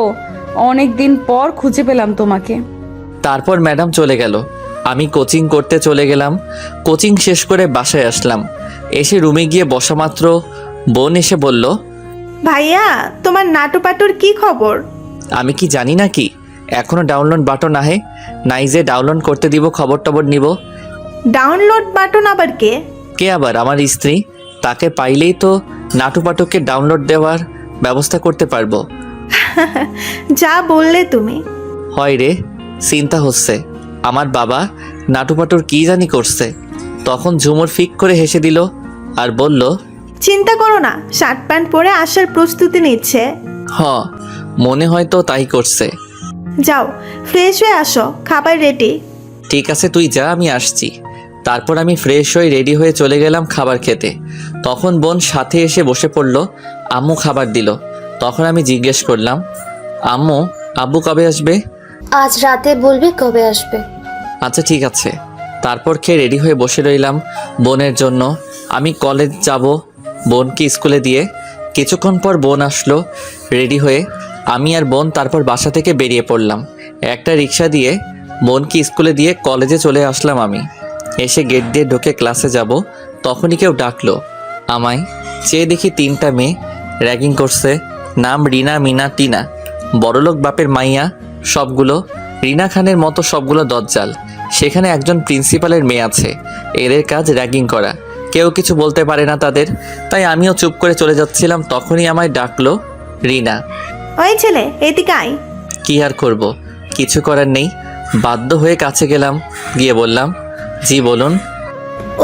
অনেক দিন পর খুঁজে পেলাম তোমাকে। তারপর ম্যাডাম চলে গেল, আমি কোচিং করতে চলে গেলাম। কোচিং শেষ করে বাসায় আসলাম। এসে রুমে গিয়ে বসা মাত্র বোন এসে বলল, ভাইয়া, তোমার নাটুপাটুর কি খবর? আমি কি জানি না কি, এখনো ডাউনলোড বাটন আহে নাই যে ডাউনলোড করতে দিব, খবর টবর নিব। ডাউনলোড বাটন আবার কে? কে আবার? আমার স্ত্রী। তাকে পাইলেই তো নাটুপাটুকে ডাউনলোড দেওয়ার ব্যবস্থা করতে পারবো। যা বললে তুমি। হয় রে, চিন্তা হচ্ছে আমার বাবা নাটুপাটুর কি জানি করছে। তখন ঝুমুর ফিক করে হেসে দিল আর বলল, চিন্তা করো না, শার্ট প্যান্ট পরে আসার প্রস্তুতি নিচ্ছে। হ, মনে হয় তো তাই করছে। যাও ফ্রেশ হয়ে আসো, খাবার রেডি। ঠিক আছে তুই যা, আমি আসছি। তারপর আমি ফ্রেশ হয়ে রেডি হয়ে চলে গেলাম খাবার খেতে। তখন বোন সাথে এসে বসে পড়ল, আম্মু খাবার দিল। তখন আমি জিজ্ঞেস করলাম, আম্মু আব্বু কবে আসবে? আজ রাতে বলবি কবে আসবে। আচ্ছা ঠিক আছে। তারপর খেয়ে রেডি হয়ে বসে রইলাম বোনের জন্য। আমি কলেজ যাব বোনকে স্কুলে দিয়ে। কিছুক্ষণ পর বোন আসলো রেডি হয়ে। আমি আর বোন তারপর বাসা থেকে বেরিয়ে পড়লাম। একটা রিক্সা দিয়ে বোনকে স্কুলে দিয়ে কলেজে চলে আসলাম। আমি এসে গেট দিয়ে ঢুকে ক্লাসে যাব, তখনই কেউ ডাকলো আমায়। চেয়ে দেখি 3টা মেয়ে র্যাগিং করছে। নাম রিনা, মিনা, টিনা। বড়লোক বাপের মাইয়া সবগুলো, রিনা খানের মতো সবগুলো দজ্জাল। সেখানে একজন প্রিন্সিপালের মেয়ে আছে, এদের কাজ র্যাগিং করা। কেউ কিছু বলতে পারে না তাদের, তাই আমিও চুপ করে চলে যাচ্ছিলাম। তখনই আমায় ডাকলো রিনা। ওই ছেলে, এদিকে আয়। কি আর করব, কিছু করার নেই, বাধ্য হয়ে কাছে গেলাম। গিয়ে বললাম, জি বলুন।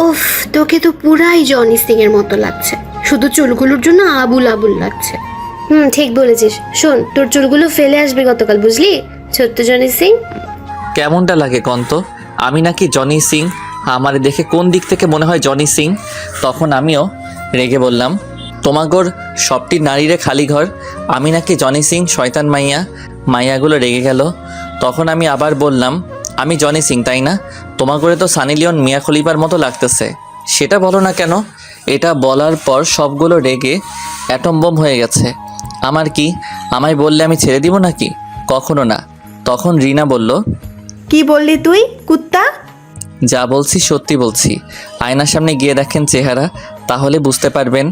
উফ, তোকে তো পুরাই জনি সিং এর মতো লাগছে, শুধু চুলগুলোর জন্য আবুল আবুল লাগছে। ঠিক বলেছিস। শোন, তোর চুলগুলো ফেলে আসবে গতকাল, বুঝলি? ছোট্ট জনি সিং। কেমনটা লাগে কন্ত? আমি নাকি জনি সিং? আমার দেখে কোন দিক থেকে মনে হয় জনি সিং? তখন আমিও রেগে বললাম, তোমাগোর সবটি নারীরে খালি ঘর, আমি নাকি জনি সিং শয়তান মাইয়া? মাইয়াগুলো রেগে গেল। তখন আমি আবার বললাম, আমি জনি সিং তাই না? তোমাগোরে তো সানি লিওন, মিয়া খলিফার মতো লাগতেছে। সেটা বলো না কেন? এটা বলার পর সবগুলো রেগে অ্যাটম বোম হয়ে গেছে। আমার কি, আমায় বললে আমি ছেড়ে দিব নাকি? কখনো না। তখন রিনা বলল, কি বললি তুই, কুত্তা? যা বলছি সত্যি বলছি, আয়নার সামনে গিয়ে দেখেন চেহারা, তাহলে বুঝতে পারবেন।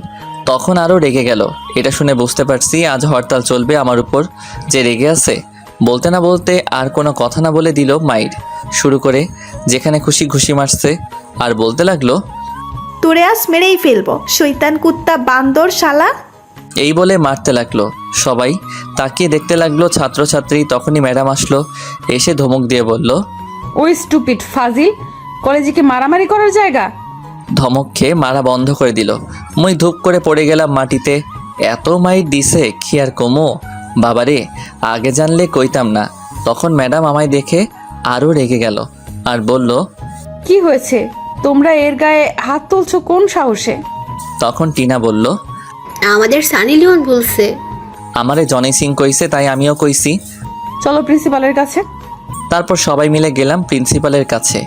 তখন আরও রেগে গেল। এটা শুনে বুঝতে পারছি আজ হরতাল চলবে আমার উপর। যে রেগে আছে, বলতে না বলতে আর কোনো কথা না বলে দিল মাইর শুরু করে, যেখানে খুশি ঘুষি মারছে। আর বলতে লাগলো, তোরে আজ মেরেই ফেলবো, শয়তান কুত্তা, বান্দর শালা। এই বলে মারতে লাগলো। সবাই তাকিয়ে দেখতে লাগলো ছাত্রছাত্রী। তখনই ম্যাডাম আসলো, এসে ধমক দিয়ে বলল, ওই স্টুপিড ফাজিল, কলেজে কি মারামারি করার জায়গা? ধমক খেয়ে মারা বন্ধ করে দিল। মুই ধূপ করে পড়ে গেলাম মাটিতে। এত মাইর দিছে কি আর কমো, বাবারে আগে জানলে কইতাম না। তখন ম্যাডাম আমায় দেখে আরও রেগে গেল আর বলল, কি হয়েছে? তোমরা এর গায়ে হাত তুলছো কোন সাহসে? তখন টিনা বলল, আমাদের সানি লিওন বলছে। আমারে জনি সিং কইছে, তাই আমিও কইছি। চলো প্রিন্সিপালের কাছে। তারপর সবাই মিলে গেলাম প্রিন্সিপালের কাছে,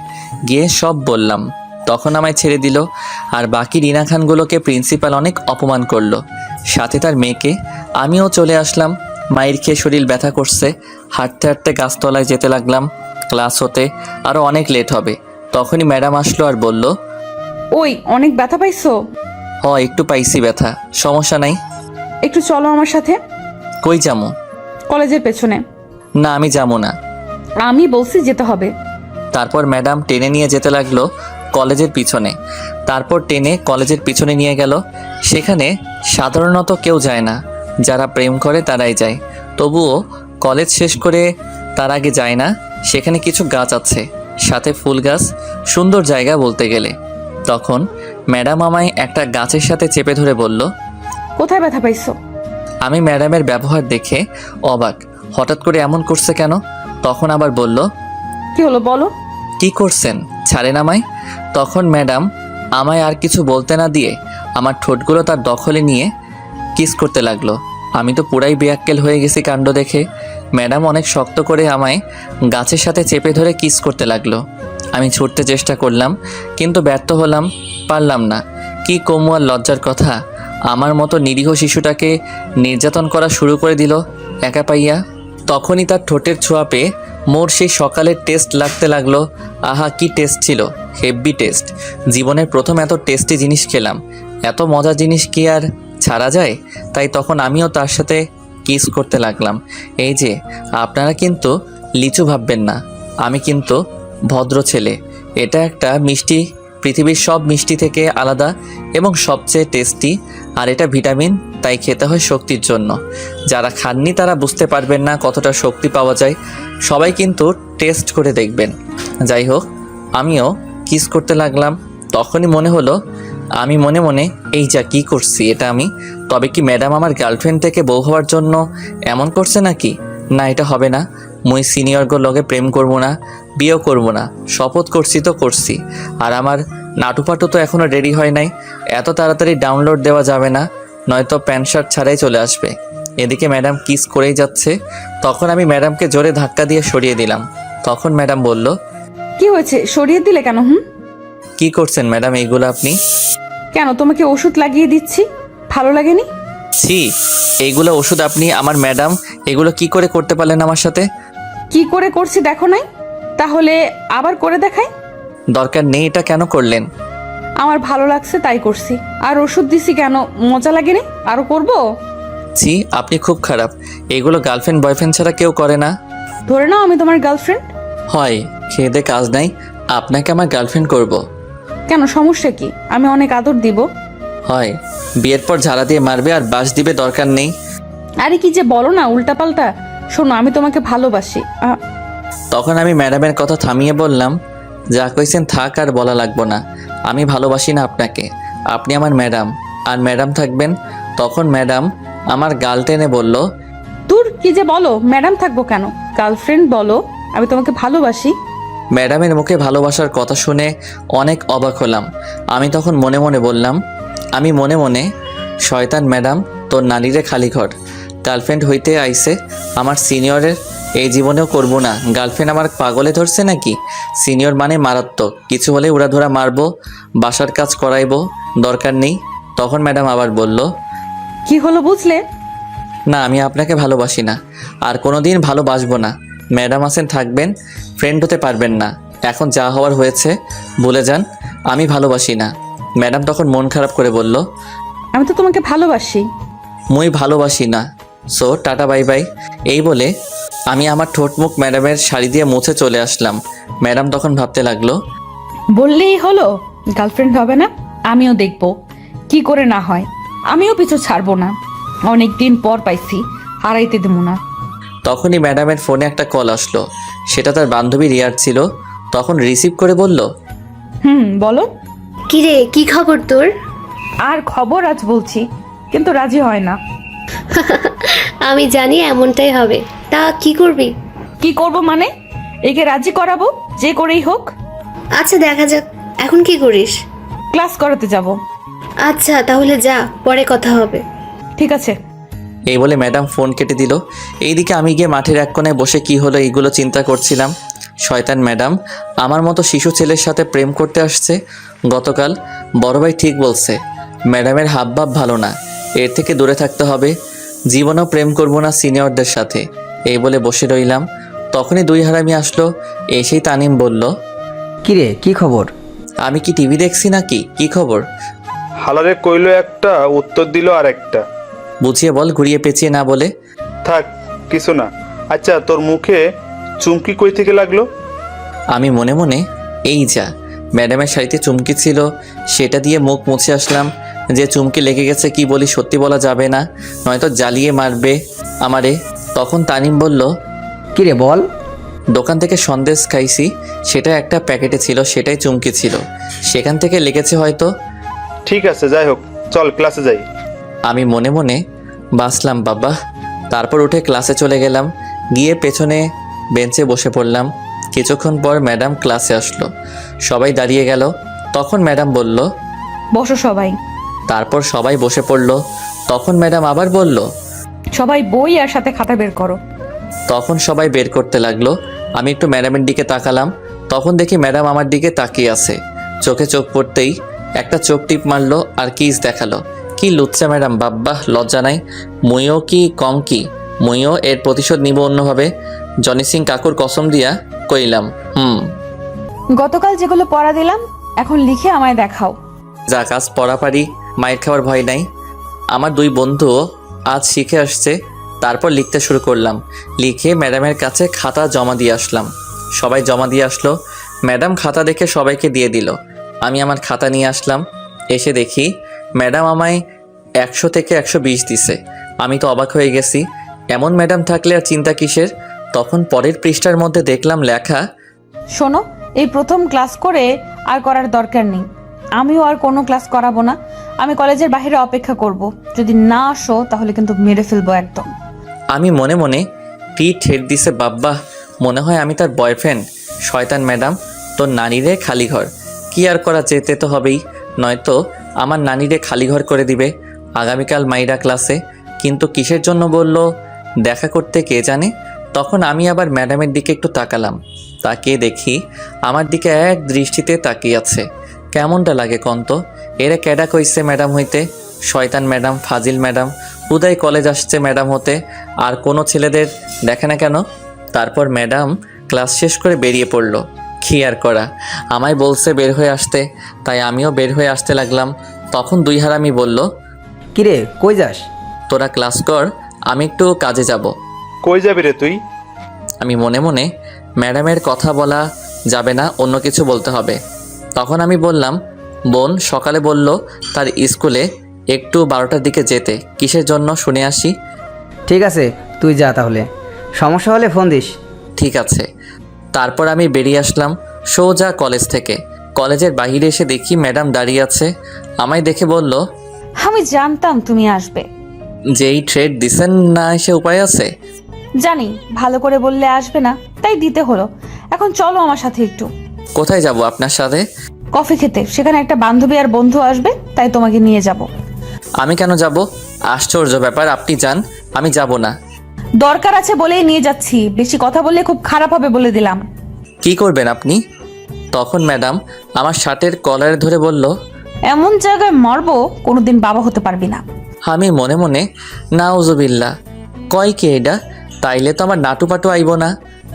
গিয়ে সব বললাম। তখন আমায় ছেড়ে দিল। আর বাকি রিনা খানগুলোকে প্রিন্সিপাল অনেক অপমান করলো, সাথে তার মেয়েকে। আমিও চলে আসলাম। মায়ের খেয়ে শরীর ব্যথা করছে। হাঁটতে হাঁটতে গাছতলায় যেতে লাগলাম। ক্লাস হতে আরও অনেক লেট হবে। তখনই ম্যাডাম আসলো আর বলল, ওই অনেক ব্যথা পাইছো? একটু পাইছি ব্যথা, সমস্যা নাই। একটু চলো আমার সাথে। কই যামো? কলেজের পেছনে। না আমি যাবো না। আমি বলছি যেতে হবে। তারপর ম্যাডাম টেনে নিয়ে যেতে লাগলো কলেজের পিছনে। তারপর টেনে কলেজের পিছনে নিয়ে গেল। সেখানে সাধারণত কেউ যায় না, যারা প্রেম করে তারাই যায়। তবুও কলেজ শেষ করে তার আগে যায় না। সেখানে কিছু গাছ আছে, সাথে ফুল গাছ, সুন্দর জায়গা বলতে গেলে। তখন ম্যাডাম আমায় একটা গাছের সাথে চেপে ধরে বলল, কোথায় ব্যথা পাইছো? আমি ম্যাডামের ব্যবহার দেখে অবাক, হঠাৎ করে এমন করছে কেন? তখন আবার বলল, কি হলো বলো। কি করছেন, ছাড়েন আমায়। তখন ম্যাডাম আমায় আর কিছু বলতে না দিয়ে আমার ঠোঁটগুলো তার দখলে নিয়ে কিস করতে লাগলো। আমি তো পুরাই বেয়াক্কেল হয়ে গেছি কাণ্ড দেখে। ম্যাডাম অনেক শক্ত করে আমায় গাছের সাথে চেপে ধরে কিস করতে লাগলো। আমি ছুটতে চেষ্টা করলাম, কিন্তু ব্যর্থ হলাম, পারলাম না। কি কমু আর লজ্জার কথা, আমার মতো নিরীহ শিশুটাকে নির্যাতন করা শুরু করে দিল একা পাইয়া। তখনই তার ঠোঁটের ছোঁয়া পেয়ে মোর সেই সকালের টেস্ট লাগতে লাগলো। আহা, কি টেস্ট ছিল, হেভি টেস্ট। জীবনের প্রথম এত টেস্টি জিনিস খেলাম। এত মজার জিনিস কি আর ছাড়া যায়? তাই তখন আমিও তার সাথে কিস করতে লাগলাম। এই যে, আপনারা কিন্তু লিচু ভাববেন না, আমি কিন্তু ভদ্র ছেলে। এটা একটা মিষ্টি, পৃথিবীর সব মিষ্টি থেকে আলাদা এবং সবচেয়ে টেস্টি। আর এটা ভিটামিন, তাই খেতে হয় শক্তির জন্য। যারা খাননি তারা বুঝতে পারবেন না কতটা শক্তি পাওয়া যায়। সবাই কিন্তু টেস্ট করে দেখবেন। যাই হোক, আমিও কিস করতে লাগলাম। তখনই মনে হলো, আমি মনে মনে, এই যা কি করছি এটা আমি। তবে কি ম্যাডাম আমার গার্লফ্রেন্ড থেকে বউ হওয়ার জন্য এমন করছে নাকি? না, এটা হবে না। মুই সিনিয়রগো লগে প্রেম করবো না, বিয়েও করবো না। শপথ করছি তো করছি। আর আমার নাটুপাটু তো এখনও রেডি হয় নাই। এত তাড়াতাড়ি ডাউনলোড দেওয়া যাবে না, নয়তো প্যান্ট শার্ট ছাড়াই চলে আসবে। এদিকে ম্যাডাম কিস করেই যাচ্ছে। তখন আমি ম্যাডামকে জোরে ধাক্কা দিয়ে সরিয়ে দিলাম। তখন ম্যাডাম বলল, কি হয়েছে, সরিয়ে দিলে কেন? কি করছেন ম্যাডাম এইগুলো আপনি? কেন, তোমাকে ওষুধ লাগিয়ে দিচ্ছি, ভালো লাগেনি? ছি, এইগুলো ওষুধ আপনি? আমার ম্যাডাম, এগুলো কি করে করতে পারলেন আমার সাথে? কি করে করছি দেখো নাই? তাহলে আবার করে দেখাই? দরকার নেই, এটা কেন করলেন? আমার ভালো লাগছে তাই করছি। আর ওষুধ দিছি কেন, মজা লাগেনি? আরো করব? ছি, আপনি খুব খারাপ। এগুলো গার্লফ্রেন্ড বয়ফ্রেন্ড ছাড়া কেউ করে না। ধরে নাও আমি তোমার গার্লফ্রেন্ড। হয়, খেয়ে দে কাজ নাই, আপনাকে আমার গার্লফ্রেন্ড করব। কেন, সমস্যা কি? আমি অনেক আদর দিব। হয়, বিয়ের পর ঝাড়া দিয়ে মারবে আর বাস দিবে, দরকার নেই। আরে কি যে বলো না উল্টাপাল্টা। শোনো, আমি তোমাকে ভালোবাসি। তখন আমি ম্যাডামের কথা থামিয়ে বললাম, যা কইছেন থাক, আর বলা লাগবো না। আমি ভালোবাসি না আপনাকে, আপনি আমার ম্যাডাম, আর ম্যাডাম থাকবেন। তখন ম্যাডাম আমার গাল টেনে বলল, দূর, কি যে বলো, ম্যাডাম থাকবো কেন, গার্লফ্রেন্ড বলো। আমি তোমাকে ভালোবাসি। ম্যাডামের মুখে ভালোবাসার কথা শুনে অনেক অবাক হলাম। আমি তখন মনে মনে বললাম, আমি মনে মনে, শয়তান ম্যাডাম, তোর নালিরে খালি ঘর। গার্লফ্রেন্ড হইতে আইছে আমার সিনিয়রের, এই জীবনেও করব না। গার্লফ্রেন্ড আমার পাগলে ধরছে নাকি? সিনিয়র মানে মারাত্মক, কিছু হলে উড়াধুরা মারবো, বাসার কাজ করাইবো, দরকার নেই। তখন ম্যাডাম আবার বলল, কি হলো বুঝলে? না, আমি আপনাকে ভালোবাসি না, আর কোনোদিন ভালোবাসবো না। ম্যাডাম আছেন, থাকবেন, ফ্রেন্ড হতে পারবেন না। এখন যা হওয়ার হয়েছে, ভুলে যান, আমি ভালোবাসি না। ম্যাডাম তখন মন খারাপ করে বলল, আমি তো তোমাকে ভালোবাসি। মুই ভালোবাসি না, সো টাটা বাই বাই। এই বলে আমি আমার ঠোঁট মুখ ম্যাডামের শাড়ি দিয়ে মুছে চলে আসলাম। ম্যাডাম তখন ভাবতে লাগলো, বললেই হলো গার্লফ্রেন্ড হবে না? আমিও দেখবো কি করে না হয়। আমিও পিছু ছাড়বো না। অনেক দিন পর পাইছি, হারাইতে দেবো না। তখনই ম্যাডামের ফোনে একটা কল আসলো। সেটা তার বান্ধবী রিয়ার ছিল। তখন রিসিভ করে বলল, বলো। কিরে, কি খবর তোর? আর খবর আজ বলছি, কিন্তু রাজি হয় না। আমি জানি এমনটাই হবে। তা কি করবি? কি করব মানে? একে রাজি করাবো, যে করেই হোক। আচ্ছা, দেখা যাক। এখন কি করিস? ক্লাস করাতে যাব। আচ্ছা, তাহলে যা, পরে কথা হবে। ঠিক আছে। এই বলে ম্যাডাম ফোন কেটে দিল। এইদিকে আমি গিয়ে মাঠের এক কোণায় বসে কি হলো এইগুলো চিন্তা করছিলাম। শয়তান ম্যাডাম আমার মতো শিশু ছেলের সাথে প্রেম করতে আসছে। গতকাল বড় ভাই ঠিক বলছে, ম্যাডামের হাবভাব ভালো না, এর থেকে দূরে থাকতে হবে। জীবনেও প্রেম করব না সিনিয়রদের সাথে। এই বলে বসে রইলাম। তখনই দুই হারামি আসলো। এসেই তানিম বলল, কিরে, কি খবর? আমি কি টিভি দেখছি নাকি? কি খবর? হালারে কইলো একটা, উত্তর দিল আর একটা। বুঝিয়ে বল, ঘুরিয়ে পেঁচিয়ে না বলে। থাক, কিছু না। আচ্ছা, তোর মুখে চুমকি কই থেকে লাগলো? আমি মনে মনে এই যা, ম্যাডামের শাড়িতে চুমকি ছিল, সেটা দিয়ে মুখ মুছে আসলাম। যে চুমকি লেগে গেছে কি বলি সত্যি বলা যাবে না, নয়তো জ্বালিয়ে মারবে আমারে। তখন তানিম বলল, কিরে বল। দোকান থেকে সন্দেশ খাইছি, সেটা একটা প্যাকেটে ছিল, সেটাই চুমকি ছিল, সেখান থেকে লেগেছে হয়তো। ঠিক আছে, যাই হোক, চল ক্লাসে যাই। আমি মনে মনে বাসলাম বাবা। তারপর উঠে ক্লাসে চলে গেলাম, গিয়ে পেছনে বেঞ্চে বসে পড়লাম। কিছুক্ষণ পর ম্যাডাম ক্লাসে আসলো, সবাই দাঁড়িয়ে গেল। তখন ম্যাডাম বলল, বসো সবাই। তারপর সবাই বসে পড়লো। তখন ম্যাডাম আবার বলল, সবাই বই আর সাথে খাতা বের করো। তখন সবাই বের করতে লাগলো। আমি একটু ম্যাডামের দিকে তাকালাম, তখন দেখি ম্যাডাম আমার দিকে তাকিয়ে আছে। চোখে চোখ পড়তেই একটা চোখ টিপ মারলো আর কিস দেখালো। কি লুচ্চা ম্যাডাম, বাব্বাহ, লজ্জা নাই। মুইও কি কম কি, মুইও এর প্রতিশোধ নিব অন্যভাবে। জনি সিং কাকুর কসম দিয়া কইলাম। গতকাল যেগুলো পড়া দিলাম এখন লিখে আমায় দেখাও। যা কাজ পড়া পারি, মায়ের খাওয়ার ভয় নাই। আমার দুই বন্ধুও আজ শিখে আসছে। তারপর লিখতে শুরু করলাম, লিখে ম্যাডামের কাছে খাতা জমা দিয়ে আসলাম। সবাই জমা দিয়ে আসলো, ম্যাডাম খাতা দেখে সবাইকে দিয়ে দিল। আমি আমার খাতা নিয়ে আসলাম, এসে দেখি ম্যাডাম আমায় 100 থেকে 120 দিছে। আমি তো অবাক হয়ে গেছি, এমন ম্যাডাম থাকলে আর চিন্তা কিসের। তখন পরের পৃষ্ঠার মধ্যে দেখলাম লেখা, শোনো, এই প্রথম ক্লাস করে আর করার দরকার নেই। আমিও আর কোনো ক্লাস করাবো না। আমি কলেজের বাইরে অপেক্ষা করব। যদি না আসো তাহলে কিন্তু মেরে ফেলবো একদম। আমি মনে মনে পিঠ ঠেট দিছে, বাব্বা, মনে হয় আমি তার বয়ফ্রেন্ড। শয়তান ম্যাডাম, তোর নানিরে খালি ঘর। কি আর করা, যেতে তো হবেই, নয়তো আমার নানিরে খালি ঘর করে দিবে আগামীকাল মাইরা ক্লাসে। কিন্তু কিসের জন্য বলল, দেখা করতে কে জানে। তখন আমি আবার ম্যাডামের দিকে একটু তাকালাম, তাকিয়ে দেখি আমার দিকে এক দৃষ্টিতে তাকিয়ে আছে। কেমনটা লাগে কন্ত? এরা ক্যাডা কইছে ম্যাডাম হইতে? শয়তান ম্যাডাম, ফাজিল ম্যাডাম, উদয় কলেজ আসছে ম্যাডাম হতে, আর কোনো ছেলেদের দেখে না কেন? তারপর ম্যাডাম ক্লাস শেষ করে বেরিয়ে পড়লো। কি আর করা, আমায় বলছে বের হয়ে আসতে, তাই আমিও বের হয়ে আসতে লাগলাম। তখন দুই হারামি বলল, কিরে কই যাস? তোরা ক্লাস কর, আমি একটু কাজে যাব। কই যাবি রে তুই? আমি মনে মনে, ম্যাডামের কথা বলা যাবে না, অন্য কিছু বলতে হবে। তখন আমি বললাম, বোন সকালে বলল তার স্কুলে একটু 12টার দিকে যেতে, কিসের জন্য শুনে আসি। ঠিক আছে, তুই যা তাহলে, সমস্যা হলে ফোন দিস। ঠিক আছে। তারপর আমি বেরিয়ে আসলাম সোজা কলেজ থেকে। কলেজের বাইরে এসে দেখি ম্যাডাম দাঁড়িয়ে আছে। আমায় দেখে বলল, আমি জানতাম তুমি আসবে। যেই ট্রেড দিছেন না এসে উপায় আছে? জানি, ভালো করে বললে আসবে না, তাই দিতে হলো। এখন চলো আমার সাথে একটু। কোথায় যাব আপনার সাথে? কফি খেতে। সেখানে একটা বান্ধবী আর বন্ধু আসবে, তাই তোমাকে নিয়ে যাব। আমি কেন যাব? আশ্চর্য ব্যাপার, আপনি যান, আমি যাব না। দরকার আছে বলেই নিয়ে যাচ্ছি, বেশি কথা বললে খুব খারাপ হবে বলে দিলাম। কি করবেন আপনি? তখন ম্যাডাম আমার শার্টের কলারে ধরে বলল, এমন জায়গায় মারবো কোনোদিন বাবা হতে পারবি না। আমি মনে মনে নাউজুবিল্লাহ, কয় কে এটা? তাইলে তো আমার নাটু পাটু আইব না।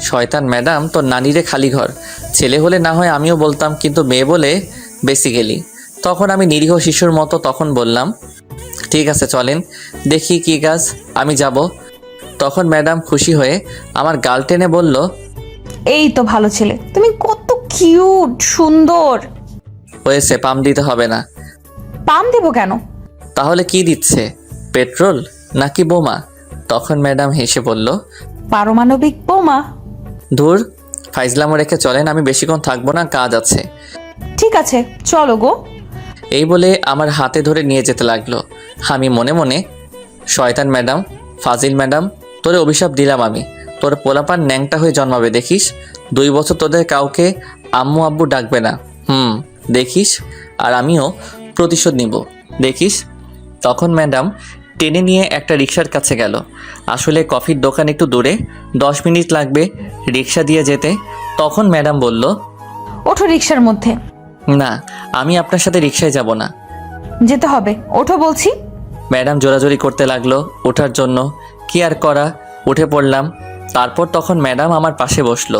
শয়তান ম্যাডাম, তোর নানিরে খালি ঘর। ছেলে হলে না হয় আমিও বলতাম, কিন্তু মেয়ে বলে বেসিক্যালি। তখন আমি নিরীহ শিশুর মতো তখন বললাম, ঠিক আছে চলেন, দেখি কি কাজ, আমি যাব। তখন ম্যাডাম খুশি হয়ে আমার গাল টেনে বলল, এই তো ভালো ছেলে, তুমি কত কিউট, সুন্দর। হয়েছে, পাম দিতে হবে না। পাম দেব কেন? তাহলে কি দিচ্ছে, পেট্রোল নাকি বোমা? তখন ম্যাডাম হেসে বলল, পারমাণবিক বোমা। ধুর, ফাইজলামো রেখে চলেন, আমি বেশিক্ষণ থাকবো না, কাজ আছে। ঠিক আছে চলো গো। এই বলে আমার হাতে ধরে নিয়ে যেতে লাগলো। আমি মনে মনে, শয়তান ম্যাডাম, ফাজিল ম্যাডাম, তোরে অভিশাপ দিলাম আমি। তোর পোলাপান ন্যাংটা হয়ে জন্মাবে দেখিস। 2 বছর তোদের কাউকে আম্মু আব্বু ডাকবে না। দেখিস, আর আমিও প্রতিশোধ নিব, দেখিস। তখন ম্যাডাম টেনে নিয়ে একটা রিক্সার কাছে গেল। আসলে কফির দোকান একটু দূরে, 10 মিনিট লাগবে রিক্সা দিয়ে যেতে। তখন ম্যাডাম বলল, ওঠো রিক্সার মধ্যে। না, আমি আপনার সাথে রিক্সায় যাব না। যেতে হবে, ওঠো বলছি। ম্যাডাম জোরাজোরি করতে লাগলো ওঠার জন্য। কি আর করা, উঠে পড়লাম। তারপর তখন ম্যাডাম আমার পাশে বসলো।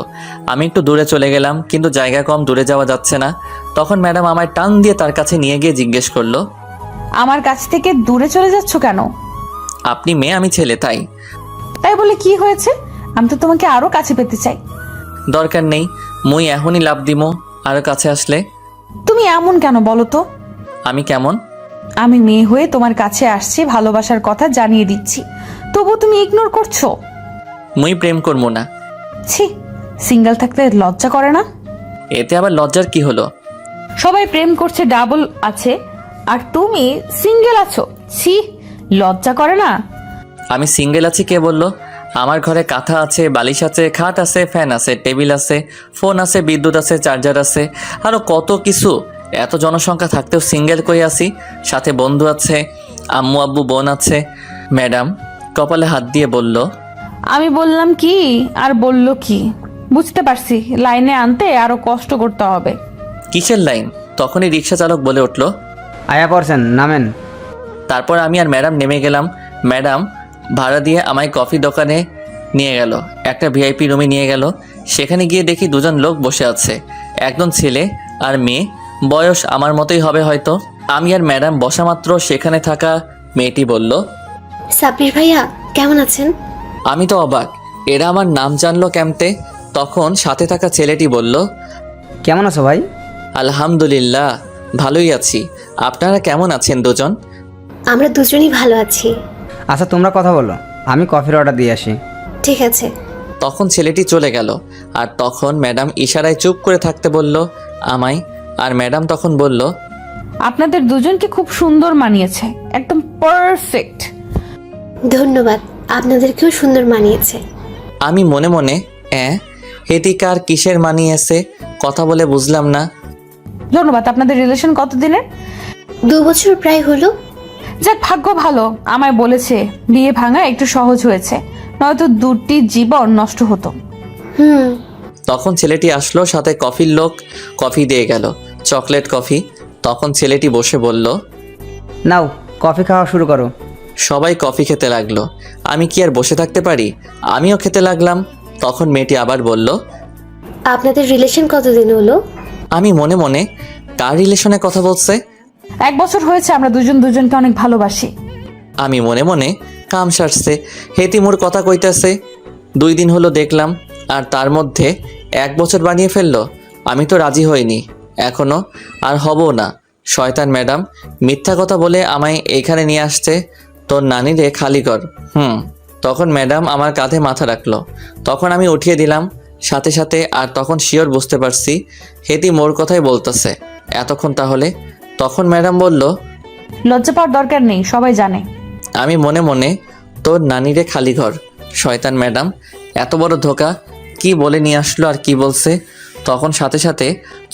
আমি একটু দূরে চলে গেলাম, কিন্তু জায়গা কম, দূরে যাওয়া যাচ্ছে না। তখন ম্যাডাম আমায় টান দিয়ে তার কাছে নিয়ে গিয়ে জিজ্ঞেস করলো, আমার কাছ থেকে দূরে চলে যাচ্ছ কেন? আপনি মেয়ে, আমি ছেলে, তাই। তাই বলে কি হয়েছে? আমি তো তোমাকে আরো কাছে পেতে চাই। দরকার নেই, মুই এখনই লাভ দিমো আরও কাছে আসলে। তুমি এমন কেন বলো তো? আমি কেমন? আমি মেয়ে হয়ে তোমার কাছে আসছি, ভালোবাসার কথা জানিয়ে দিচ্ছি, তবু তুমি ইগনোর করছো। মুই প্রেম করবো না। ছি, সিঙ্গেল থাকতে লজ্জা করে না? এতে আবার লজ্জার কি হলো? সবাই প্রেম করছে, ডাবল আছে, আর তুমি সিঙ্গেল আছো। ছি, লজ্জা করে না? আমি সিঙ্গেল আছি কে বললো? আমার ঘরে কাঁথা আছে, বালিশ আছে, খাট আছে, ফ্যান আছে, টেবিল আছে, ফোন আছে, বিদ্যুৎ আছে, চার্জার আছে, আরও কত কিছু। এত জনসংখ্যা থাকতেও সিঙ্গেল কই আছি। সাথে বন্ধু আছে, আম্মু আব্বু বোন আছে। ম্যাডাম কপালে হাত দিয়ে বলল, আমি বললাম কি আর বললো কি? বুঝতে পারছি, লাইনে আনতে আরো কষ্ট করতে হবে। কিসের লাইন? তখনই রিক্সা চালক বলে উঠল। আয়া পড়ছেন, নামেন। তারপর আমি আর ম্যাডাম নেমে গেলাম। ম্যাডাম ভাড়া দিয়ে আমায় কফি দোকানে নিয়ে গেল, একটা ভিআইপি রুমে নিয়ে গেল। সেখানে গিয়ে দেখি দুজন লোক বসে আছে, একজন ছেলে আর মেয়ে, বয়স আমার মতোই হবে হয়তো। আমি আর ম্যাডাম বসা মাত্র সেখানে থাকা মেয়েটি বলল, সাব্বির ভাইয়া কেমন আছেন? আমি তো অবাক, এরা আমার নাম জানলো কেমতে? তখন সাথে থাকা ছেলেটি বলল, কেমন আছো ভাই? আলহামদুলিল্লাহ ভালোই আছি। আপনারা কেমন আছেন দুজন? আমরা দুজনই ভালো আছি। আচ্ছা তোমরা কথা বলো, আমি কফির অর্ডার দিয়ে আসি। ঠিক আছে। তখন ছেলেটি চলে গেল, আর তখন ম্যাডাম ইশারায় চুপ করে থাকতে বলল আমায়। আর ম্যাডাম তখন বলল, আপনাদের দুজনকে খুব সুন্দর মানিয়েছে, একদম পারফেক্ট। ধন্যবাদ, আপনাদেরকেও সুন্দর মানিয়েছে। আমি মনে মনে হেতিকার কিসের মানিয়েছে কথা বলে বুঝলাম না। ধন্যবাদ। আপনাদের রিলেশন কতদিনের? 2 বছর প্রায় হলো। যাক, ভাগ্য ভালো, আমায় বলেছে বিয়ে ভাঙা একটু সহজ হয়েছে, নয়তো দুটি জীবন নষ্ট হতো। তখন ছেলেটি আসলো, সাথে কফির লোক কফি দিয়ে গেল, চকলেট কফি। তখন ছেলেটি বসে বলল, নাও কফি খাওয়া শুরু করো। সবাই কফি খেতে লাগলো। আমি কি আর বসে থাকতে পারি? আমিও খেতে লাগলাম। তখন মেয়েটি আবার বলল, আপনাদের রিলেশন কতদিন হলো? আমি মনে মনে, কার রিলেশনে কথা বলছে? 1 বছর হয়েছে আমরা দুজন দুজনকে অনেক ভালোবাসি। আমি মনে মনে, কাম সারছে, হেতি মোর কথা কইতাছে। 2 দিন হলো দেখলাম, আর তার মধ্যে 1 বছর বানিয়ে ফেললো। আমি তো রাজি হইনি এখনো, আর হবও না। শয়তান ম্যাডাম মিথ্যা কথা বলে আমায় এইখানে নিয়ে আসছে। তোর নানিরে খালি কর। তখন ম্যাডাম আমার কাঁধে মাথা রাখলো। তখন আমি উঠিয়ে দিলাম সাথে সাথে। আর তখন শিওর বুঝতে পারছি হেতি মোর কথাই বলতেছে এতক্ষণ তাহলে। তখন ম্যাডাম বলল, লজ্জা পাওয়ার দরকার নেই, সবাই জানে। আমি মনে মনে, তোর নানিরে খালি ঘর। শয়তান ম্যাডাম এত বড় ধোকা, কি বলে নিয়ে আসলো আর কি বলছে। তখন সাথে সাথে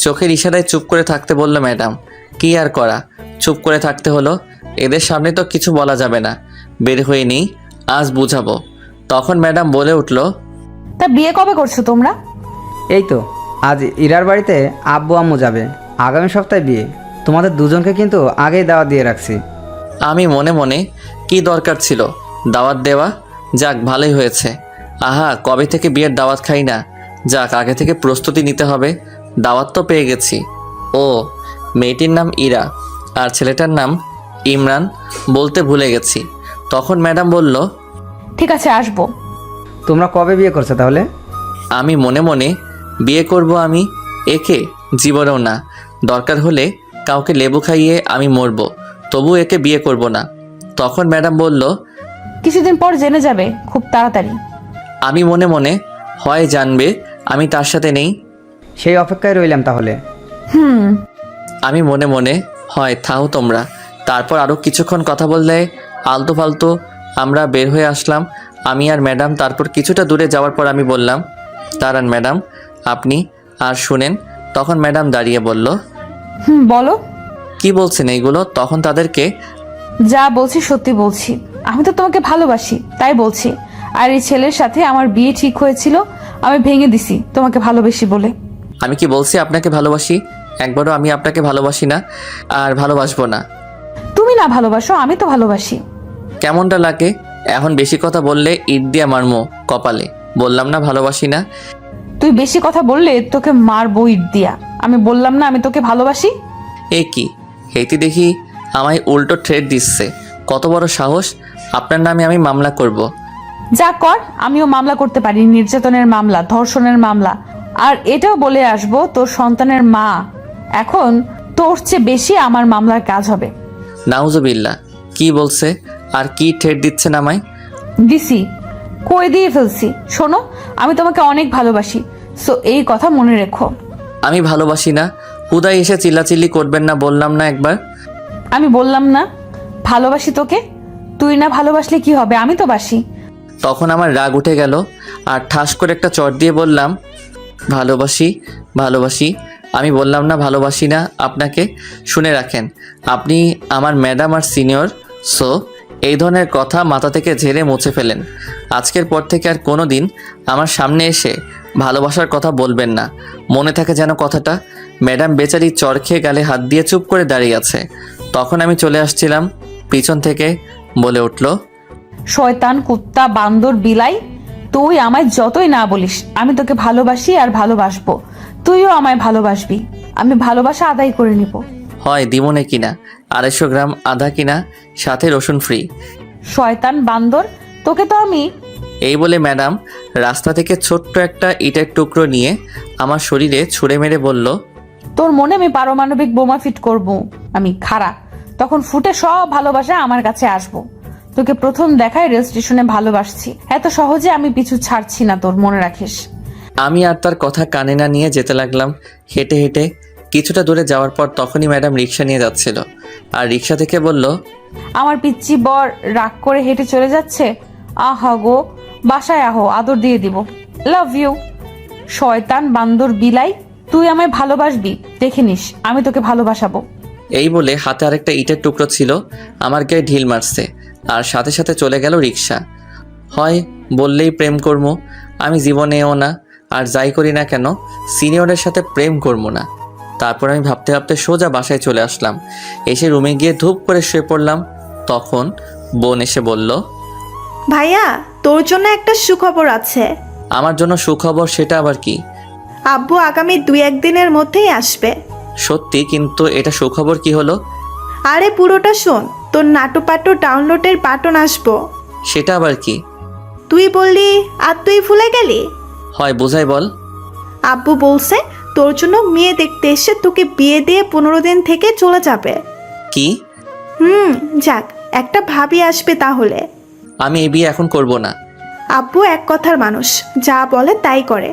চোখের ইশারায় চুপ করে থাকতে বলল ম্যাডাম। কি আর করা, চুপ করে থাকতে হলো। এদের সামনে তো কিছু বলা যাবে না, বের হয়ে নিই, আজ বুঝাবো। তখন ম্যাডাম বলে উঠল, তা বিয়ে কবে করছো তোমরা? এই তো আজ ইরার বাড়িতে আব্বু আম্মু যাবে, আগামী সপ্তাহে বিয়ে। তোমাদের দুজনকে কিন্তু আগেই দাওয়াত দিয়ে রাখছি। আমি মনে মনে, কি দরকার ছিল দাওয়াত দেওয়া? যাক ভালোই হয়েছে। আহা, কবে থেকে বিয়ের দাওয়াত খাই না। যাক, আগে থেকে প্রস্তুতি নিতে হবে। দাওয়াত তো পেয়ে গেছি। ও, মেয়েটির নাম ইরা আর ছেলেটার নাম ইমরান, বলতে ভুলে গেছি। তখন ম্যাডাম বলল, ঠিক আছে, আসবো। তোমরা কবে বিয়ে করছো তাহলে? আমি মনে মনে, বিয়ে করব আমি? একে জীবনেও না। দরকার হলে কাউকে লেবু খাইয়ে আমি মরব, তবু একে বিয়ে করব না। তখন ম্যাডাম বলল, কিছুদিন পর জেনে যাবে, খুব তাড়াতাড়ি। আমি মনে মনে, হয় জানবে আমি তার সাথে নেই। সেই অপেক্ষায় রইলাম তাহলে। আমি মনে মনে, হয় থাও তোমরা। তারপর আরও কিছুক্ষণ কথা বললে আলতু ফালতু আমরা বের হয়ে আসলাম, আমি আর ম্যাডাম। তারপর কিছুটা দূরে যাওয়ার পর আমি বললাম, দাঁড়ান ম্যাডাম, আপনি আর শুনেন। তখন ম্যাডাম দাঁড়িয়ে বলল, বলো। কি বলছেন এইগুলো? তখন তাদেরকে, যা বলছি সত্যি বলছি, আমি তো তোমাকে ভালোবাসি তাই বলছি। আর এই ছেলের সাথে আমার বিয়ে ঠিক হয়েছিল, আমি ভেঙে দিছি তোমাকে ভালোবেসি বলে। আমি কি বলছি আপনাকে ভালোবাসি? একবারও আমি আপনাকে ভালোবাসি না, আর ভালোবাসবো না। তুমি না ভালোবাসো, আমি তো ভালোবাসি। কেমনটা লাগে? এখন বেশি কথা বললে ইট দিয়া মারমো কপালে। বললাম না ভালোবাসি না। তুই বেশি কথা বললে তোকে মারবো ইট দিয়া। আমি বললাম না আমি তোকে ভালোবাসি? এ কি, হেতি দেখি আমায় উল্টো থ্রেট দিচ্ছে। কত বড় সাহস! আপনার নামে আমি মামলা করব। যা কর, আমিও মামলা করতে পারি, নির্যাতনের মামলা, ধর্ষণের মামলা, আর এটাও বলে আসবো তোর সন্তানের মা এখন তোর চেয়ে বেশি আমার মামলার কাজ হবে। নাউজুবিল্লাহ, কি বলছে আর কি ঠেট দিচ্ছেন আমায়? দিছি, কই দিয়ে ফেলছি। শোনো, আমি তোমাকে অনেক ভালোবাসি, সো এই কথা মনে রেখো। আমি ভালোবাসি না, হুদাই এসে চিল্লাচিল্লি করবেন না, বললাম না একবার? আমি বললাম না ভালোবাসি তোকে? তুই না ভালোবাসলে কি হবে, আমি তো বাসি। তখন আমার রাগ উঠে গেল আর ঠাস করে একটা চট দিয়ে বললাম, ভালোবাসি ভালোবাসি। আমি বললাম না ভালোবাসি না আপনাকে? শুনে রাখেন, আপনি আমার ম্যাডাম আর সিনিয়র, সো এই ধরনের কথা মাথা থেকে ঝেড়ে মুছে ফেলেন। আজকের পর থেকে আর কোনো দিন আমার সামনে এসে ভালোবাসার কথা বলবেন না, মনে থাকে যেন কথাটা। ম্যাডাম বেচারি চর খেয়ে গালে হাত দিয়ে চুপ করে দাঁড়িয়ে আছে। তখন আমি চলে আসছিলাম, পিছন থেকে বলে উঠল, শয়তান, কুত্তা, বান্দর, বিলাই, তুই আমায় যতই না বলিস আমি তোকে ভালোবাসি আর ভালোবাসবো। তুইও আমায় ভালোবাসবি, আমি ভালোবাসা আদায় করে নিব। হয় দিমনে কিনা 250 গ্রাম আধা কিনা, সাথে রসুন ফ্রি। শয়তান, বান্দর, তোকে তো আমি। এই বলে ম্যাডাম রাস্তা থেকে ছোট্ট একটা ইটের টুকরো নিয়ে আমার শরীরে ছুঁড়ে মেরে বলল, তোর মনে আমি পারমাণবিক বোমা ফিট করব। আমি খাড়া, তখন ফুটে সব ভালোবাসা আমার কাছে আসবো। তোকে প্রথম দেখায় রেল স্টেশনে ভালোবাসছি, এত সহজে আমি পিছু ছাড়ছি না তোর, মনে রাখিস। আমি আর তার কথা কানে না নিয়ে যেতে লাগলাম হেঁটে হেঁটে। কিছুটা দূরে যাওয়ার পর তখনই ম্যাডাম রিক্সা নিয়ে যাচ্ছিল আর রিক্সা থেকে বলল, আমার পিচ্চি বর রাগ করে হেঁটে চলে যাচ্ছে। আহা গো, বাসায় আহো, আদর দিয়ে দিব। Love you. শয়তান, বান্দর, বিলাই, তুই আমায় ভালোবাসবি, দেখে নিস আমি তোকে ভালোবাসাবো। এই বলে হাতে আরেকটা ইটের টুকরো ছিল, আমার গায়ে ঢিল মারছে আর সাথে সাথে চলে গেল রিক্সা। হয় বললেই প্রেম করবো, আমি জীবনেও না, আর যাই করি না কেন সিনিয়রের সাথে প্রেম করবো না। তারপর আমি ভাবতে ভাবতে সোজা বাসায় চলে আসলাম। এসে রুমে গিয়ে ধূপ করে শুয়ে পড়লাম। তখন বোন এসে বলল, ভাইয়া, তোর জন্য একটা সুখবর আছে। আমার জন্য সুখবর? সেটা আবার কি? আব্বু আগামী 2-1 দিনের মধ্যেই আসবে। সত্যি? কিন্তু এটা সুখবর কি হলো? আরে পুরোটা শোন, তোর নাটু পাটু ডাউনলোডের বাটন আসবো। সেটা আবার কি? তুই বললি আর তুই ভুলে গেলি? হয় বোঝাই বল। আব্বু বলছে তোর জন্য মেয়ে দেখতে এসে তোকে বিয়ে দিয়ে 15 দিন থেকে চলে যাবে। কি? যাক, একটা ভাবি আসবে তাহলে। আমি এই বিয়ে এখন করব না। আব্বু এক কথার মানুষ, যা বলে তাই করে,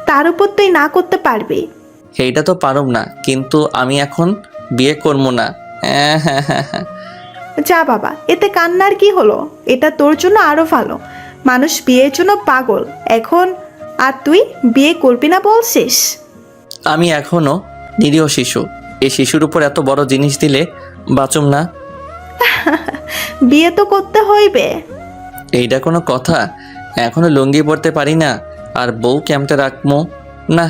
তার উপর তুই না করতে পারবি? এইটা তো পারব না, কিন্তু আমি এখন বিয়ে করবো না। যা বাবা, এতে কান্নার কি হলো? এটা তোর জন্য আরো ভালো। মানুষ বিয়ের জন্য পাগল এখন, আর তুই বিয়ে করবি না বলছিস? আমি এখনো নিরীহ শিশু, এই শিশুর উপর এত বড় জিনিস দিলে বাঁচুম না। বিয়ে তো করতে হইবে। এইটা কোনো কথা? এখনো লুঙ্গি পরতে পারি না, আর বউ কেমতে রাখবো? না,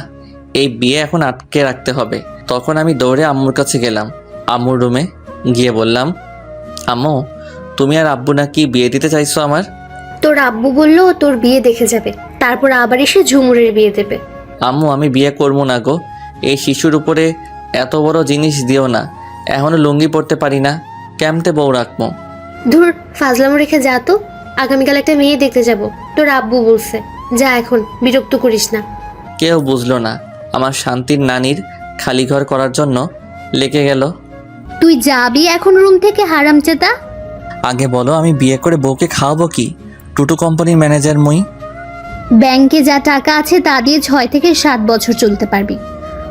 এই বিয়ে এখন আটকে রাখতে হবে। তখন আমি দৌড়ে আম্মুর কাছে গেলাম। আম্মুর রুমে গিয়ে বললাম, আম্মু, তুমি আর আব্বু নাকি বিয়ে দিতে চাইছো আমার? তোর আব্বু বললো তোর বিয়ে দেখে যাবে, তারপর আবার এসে ঝুমুরের বিয়ে দেবে। আম্মু, আমি বিয়ে করবো না গো। এই শিশুর উপরে এত বড় জিনিস দিও না। এখনো লুঙ্গি পরতে পারি না, কেমতে বউ রাখবো? ধুর, ফাজলামো রেখে যা তো। আগামীকাল একটা মেয়ে দেখতে যাব, তোর আব্বু বলছে। যা এখন, বিরক্ত করিস না। কেউ বুঝলো না, আমার শান্তির নানির খালি ঘর করার জন্য লেগে গেল। তুই যাবি এখন রুম থেকে, হারামজাদা? আগে বলো, আমি বিয়ে করে বউকে খাওয়াবো কি? টুটু কোম্পানির ম্যানেজার মুই। ব্যাংকে যা টাকা আছে তা দিয়ে 6 থেকে 7 বছর চলতে পারবি,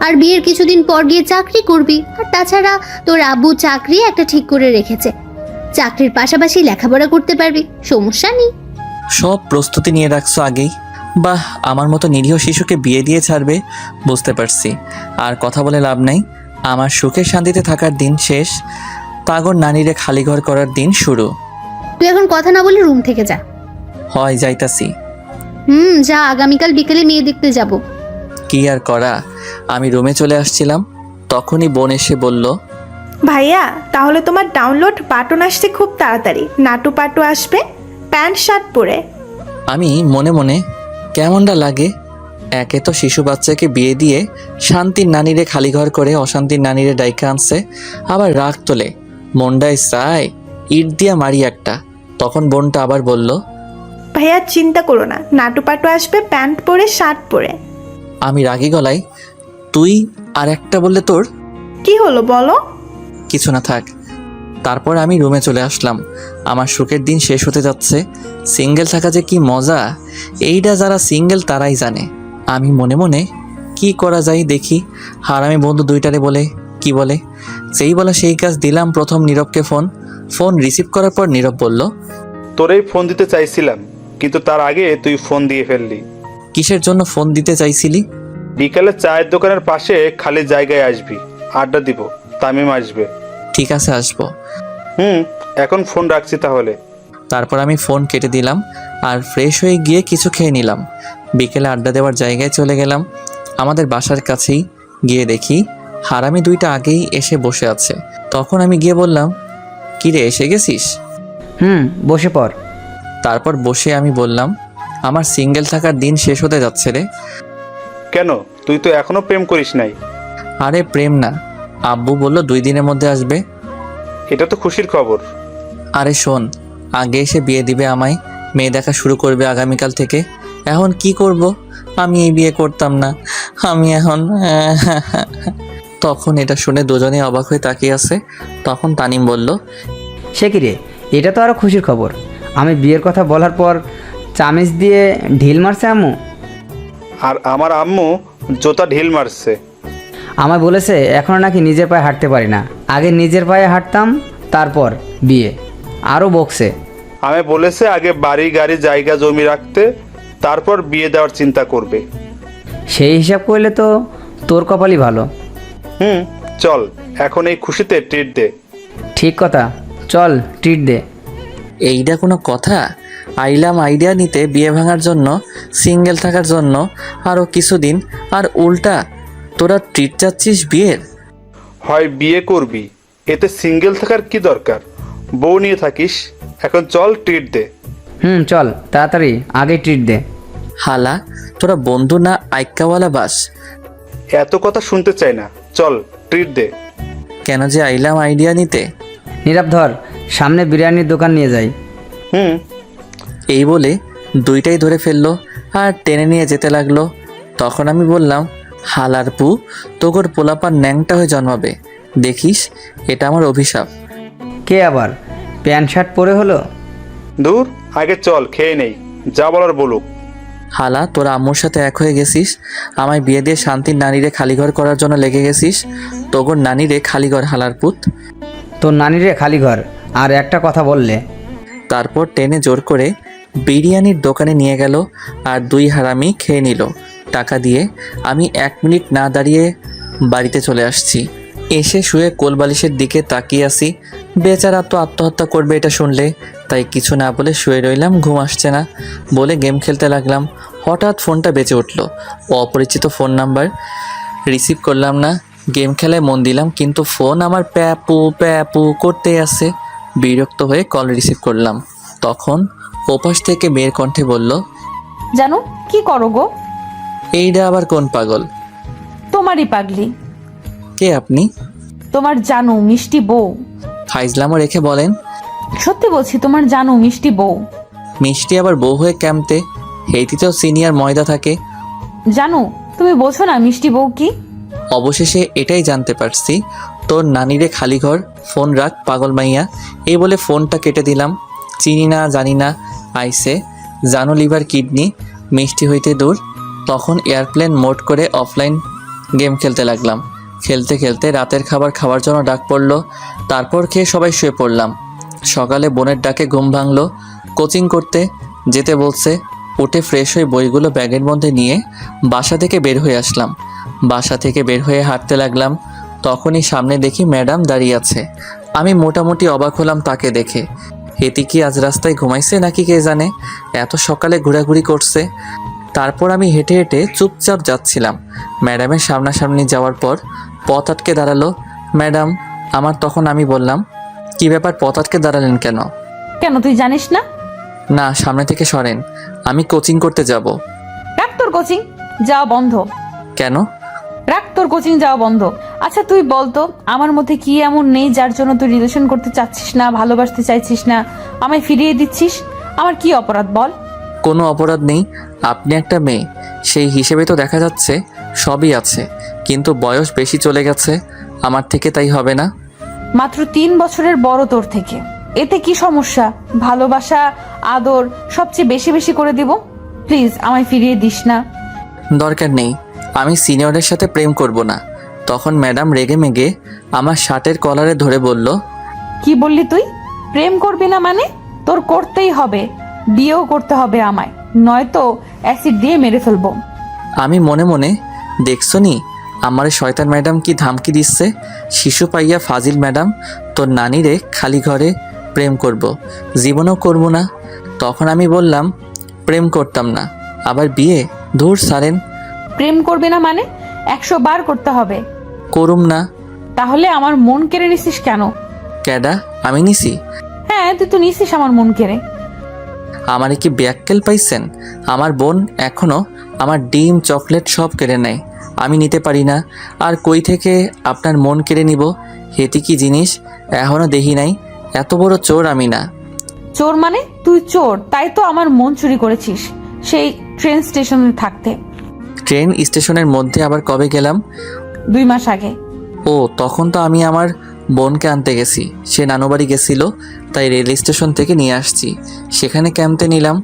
আর বিয়ের কিছুদিন পর গিয়ে চাকরি করবি। আর তাছাড়া তোর আব্বু চাকরি একটা ঠিক করে রেখেছে, চাকরির পাশাপাশি লেখাপড়া করতে পারবি, সমস্যা নেই। সব প্রস্তুতি নিয়ে রাখছো আগেই। বাহ, আমার মতো নিরীহ শিশুকে বিয়ে দিয়ে ছাড়বে, বুঝতে পারছি। আর কথা বলে লাভ নাই, আমার সুখে শান্তিতে থাকার দিন শেষ, পাগল নানিরে খালি ঘর করার দিন শুরু। তুই এখন কথা না বলে রুম থেকে যা। হয় যাইতাছি। যা, আগামীকাল বিকেলে মেয়ে দেখতে যাব। কি আর করা, আমি রুমে চলে আসছিলাম, তখনই বোন এসে বলল, ভাইয়া, তাহলে তোমার ডাউনলোড বাটন আসছে খুব তাড়াতাড়ি। নাটু পাটু আসবে প্যান্ট শার্ট পরে। আমি মনে মনে কেমনটা লাগে, একে তো শিশু বাচ্চাকে বিয়ে দিয়ে শান্তির নানিরে খালি ঘর করে অশান্তির নানিরে ডাইকা আনছে, আবার রাগ তোলে, মনটায় চায় ইট দিয়া মারি একটা। তখন বোনটা আবার বলল, ভাইয়া চিন্তা করো না, নাটু পাটু আসবে প্যান্ট পরে শার্ট পরে। আমি রাগী গলায়, তুই আর একটা বললে তোর? কি হলো বলো? কিছু না, থাক। তারপর আমি রুমে চলে আসলাম। আমার সুখের দিন শেষ হতে যাচ্ছে। সিঙ্গেল থাকা যে কি মজা, এইটা যারা সিঙ্গেল তারাই জানে। আমি মনে মনে কি করা যায় দেখি। হারামি বন্ধু দুইটারে বলে কি বলে, সেই বলা সেই কাজ দিলাম। প্রথম নীরবকে ফোন রিসিভ করার পর নীরব বলল, তোরেই ফোন দিতে চাইছিলাম, কিন্তু তার আগে তুই ফোন দিয়ে ফেললি। কিসের জন্য ফোন দিতে চাইছিলি? বিকালে চায়ের দোকানের পাশে খালি জায়গায় আসবি, আড্ডা দিব। তামিম আসবে। ঠিক আছে, আসবো। এখন ফোন রাখছি তাহলে। তারপর আমি ফোন কেটে দিলাম আর ফ্রেশ হয়ে গিয়ে কিছু খেয়ে নিলাম। বিকেলে আড্ডা দেওয়ার জায়গায় চলে গেলাম। আমাদের বাসার কাছেই গিয়ে দেখি হারামি দুইটা আগেই এসে বসে আছে। তখন আমি গিয়ে বললাম, কিরে এসে গেছিস? বসে পড়। তারপর বসে আমি বললাম, আমার সিঙ্গেল থাকার দিন শেষ হতে যাচ্ছে রে। কেন, তুই তো এখনো প্রেম করিস নাই? আরে প্রেম না, আব্বু বলল 2 দিনের মধ্যে আসবে। এটা তো খুশির খবর। আরে শোন, আগে এসে বিয়ে দিবে আমায়, মেয়ে দেখা শুরু করবে আগামীকাল থেকে। এখন কি করব? আমি এই বিয়ে করতাম না, আমি এখন তখন এটা শুনে দুজনে অবাক হয়ে তাকিয়ে আছে। তখন তানিম বলল, সে কি রে, এটা তো আরও খুশির খবর। আমি বিয়ের কথা বলার পর চামিচ দিয়ে ঢিল মারছে আম্মু। আর আমার আম্মু জোতা ঢিল মারছে। আমায় বলেছে এখনও নাকি নিজের পায়ে হাঁটতে পারি না, আগে নিজের পায়ে হাঁটতাম তারপর বিয়ে। আরও বকছে। আমি বলেছে আগে বাড়ি গাড়ি জায়গা জমি রাখতে, তারপর বিয়ে দেওয়ার চিন্তা করবে। সেই হিসাব করলে তো তোর কপালই ভালো। চল এখন এই খুশিতে ট্রিট দে। ঠিক কথা, চল ট্রিট দে। এইটা কোনো কথা? আইলাম আইডিয়া নিতে বিয়ে ভাঙার জন্য, সিঙ্গেল থাকার জন্য আরও কিছুদিন, আর উল্টা তোরা ট্রিট চাচ্ছিস বিয়ের? হয় বিয়ে করবি, এতে সিঙ্গেল থাকার কি দরকার? বউ নিয়ে থাকিস। এখন চল ট্রিট দে। চল তাড়াতাড়ি আগে ট্রিট দে। হালা, তোরা বন্ধু না আইক্কাওয়ালা বাস? এত কথা শুনতে চাই না, চল ট্রিট দে। কেন যে আইলাম আইডিয়া নিতে। নীরব ধর, সামনে বিরিয়ানির দোকান নিয়ে যাই। এই বলে দুইটাই ধরে ফেললো আর টেনে নিয়ে যেতে লাগলো। তখন আমি বললাম, হালার পু, তোগর পোলাপান ন্যাংটা হয়ে জন্মাবে, দেখিস এটা আমার অভিশাপ। কে আবার প্যান্ট শার্ট পরে হলো? দূর, আগে চল খেয়ে নেই, যা বলার বলুক। হালা, তোরা আম্মুর সাথে এক হয়ে গেছিস, আমায় বিয়ে দিয়ে শান্তির নানিরে খালিঘর করার জন্য লেগে গেছিস। তোগর নানিরে খালিঘর, হালার পুত। তোর নানিরে খালি ঘর আর একটা কথা বললে। তারপর টেনে জোর করে বিরিয়ানির দোকানে নিয়ে গেল আর 2 হারামি খেয়ে নিল টাকা দিয়ে। আমি 1 মিনিট না দাঁড়িয়ে বাড়িতে চলে আসছি। এসে শুয়ে কোলবালিশের দিকে তাকিয়ে আসি। বেচারা তো আত্মহত্যা করবে এটা শুনলে, তাই কিছু না বলে শুয়ে রইলাম। ঘুম আসছে না বলে গেম খেলতে লাগলাম। হঠাৎ ফোনটা বেজে উঠল, অপরিচিত ফোন নাম্বার। রিসিভ করলাম না, গেম খেলায় মন দিলাম, কিন্তু ফোন আমার প্যাপু প্যাপু করতেই আছে। বিরক্ত হয়ে কল রিসিভ করলাম। তখন ওপাশ থেকে মেয়ের কণ্ঠে বলল, জানো কি করো গো? এইটা আবার কোন পাগল? তোমারই পাগলি। কে আপনি? তোমার জানু মিষ্টি বউ। ফাইজলামও রেখে বলেন, সত্যি বলছি, তোমার জানু মিষ্টি বউ। মিষ্টি আবার বউ হয়ে ক্যাম্পতে? হেইতিতেও সিনিয়র ময়দা থাকে। জানো, তুমি বোঝো না মিষ্টি বউ কি? অবশেষে এটাই জানতে পারছি, তোর নানিরে খালি ঘর, ফোন রাখ পাগল মাইয়া। এই বলে ফোনটা কেটে দিলাম। চিনি না জানি না আইসে, জানো লিভার কিডনি, মিষ্টি হইতে দূর। তখন এয়ারপ্লেন মোড করে অফলাইন গেম খেলতে লাগলাম। খেলতে খেলতে রাতের খাবার খাওয়ার জন্য ডাক পড়লো। তারপর খেয়ে সবাই শুয়ে পড়লাম। সকালে বোনের ডাকে ঘুম ভাঙলো। কোচিং করতে যেতে বলছে। উঠে ফ্রেশ হয়ে বইগুলো ব্যাগের মধ্যে নিয়ে বাসা থেকে বের হয়ে আসলাম। বাসা থেকে বের হয়ে হাঁটতে লাগলাম। তখনই সামনে দেখি ম্যাডাম দাঁড়িয়ে আছে। আমি মোটামুটি অবাক হলাম তাকে দেখে। হেতি কি আজ রাস্তায় ঘুমাইছে নাকি কে জানে, এত সকালে ঘোরাঘুরি করছে। তারপর আমি হেঁটে হেঁটে চুপচাপ যাচ্ছিলাম। ম্যাডামের সামনাসামনি যাওয়ার পর পথ আটকে দাঁড়ালো ম্যাডাম আমার। তখন আমি বললাম, কি ব্যাপার, পথ আটকে দাঁড়ালেন কেন? কেন তুই জানিস না? না, সামনে থেকে সরেন, আমি কোচিং করতে যাব। রাখ তোর কোচিং, যাওয়া বন্ধ। কেন? রাখ তোর কোচিং, যাওয়া বন্ধ। আচ্ছা তুই বলতো, আমার মধ্যে কি এমন নেই যার জন্য তুই রিলেশন করতে চাচ্ছিস না, ভালোবাসতে চাইছিস না, আমায় ফিরিয়ে দিচ্ছিস? আমার কি অপরাধ বল? কোনো অপরাধ নেই, আপনি একটা মেয়ে, সেই হিসেবে তো দেখা যাচ্ছে সবই আছে, কিন্তু বয়স বেশি চলে গেছে আমার থেকে, তাই হবে না। মাত্র 3 বছরের বড় তোর থেকে, এতে কি সমস্যা? ভালোবাসা, আদর সবচেয়ে বেশি বেশি করে দিব। প্লিজ আমায় ফিরিয়ে দিস না। দরকার নেই, আমি সিনিয়রের সাথে প্রেম করব না। তখন ম্যাডাম রেগে মেগে আমার শার্টের কলারে ধরে বলল, কি বললি তুই? প্রেম করবি না মানে? তোর করতেই হবে, বিয়েও করতে হবে আমায়, নয়তো অ্যাসিড দিয়ে মেরে ফেলবো। আমি মনে মনে, দেখছো নি আমার শয়তান ম্যাডাম কি ধামকি দিচ্ছে? শিশু পাইয়া ফাজিল ম্যাডাম, তোর নানিরে খালি ঘরে প্রেম করব, জীবনও করব না। তখন আমি বললাম, প্রেম করতাম না, আবার বিয়ে? ধুর সারেন। প্রেম করবি না মানে 100 বার করতে হবে। করুম না। তাহলে আমার মন কেড়ে নিছিস কেন? ক্যাডা? আমি নিছি? হ্যাঁ, তুই তো নিছিস আমার মন কেড়ে। আমারে কি ব্যাককেল পাইছেন? আমার বোন এখনো আমার ডিম চকলেট সব কেড়ে নেয়, আমি নিতে পারি না। আর কই থেকে আপনার মন কেড়ে নিব? হেতি কি জিনিস এখনো দেখি নাই, এত বড় চোর আমি না। চোর মানে? তুই চোর, তাই তো আমার মন চুরি করেছিস সেই ট্রেন স্টেশনে থাকতে। ট্রেন স্টেশনের মধ্যে আবার কবে গেলাম? 2 মাস আগে। ও, তখন তো আমি আমার বোনকে আনতে গেছি, সে নানুবাড়ি গেছিল, তাই রেল স্টেশন থেকে নিয়ে আসছি, সেখানে ক্যাম্পে নিলাম।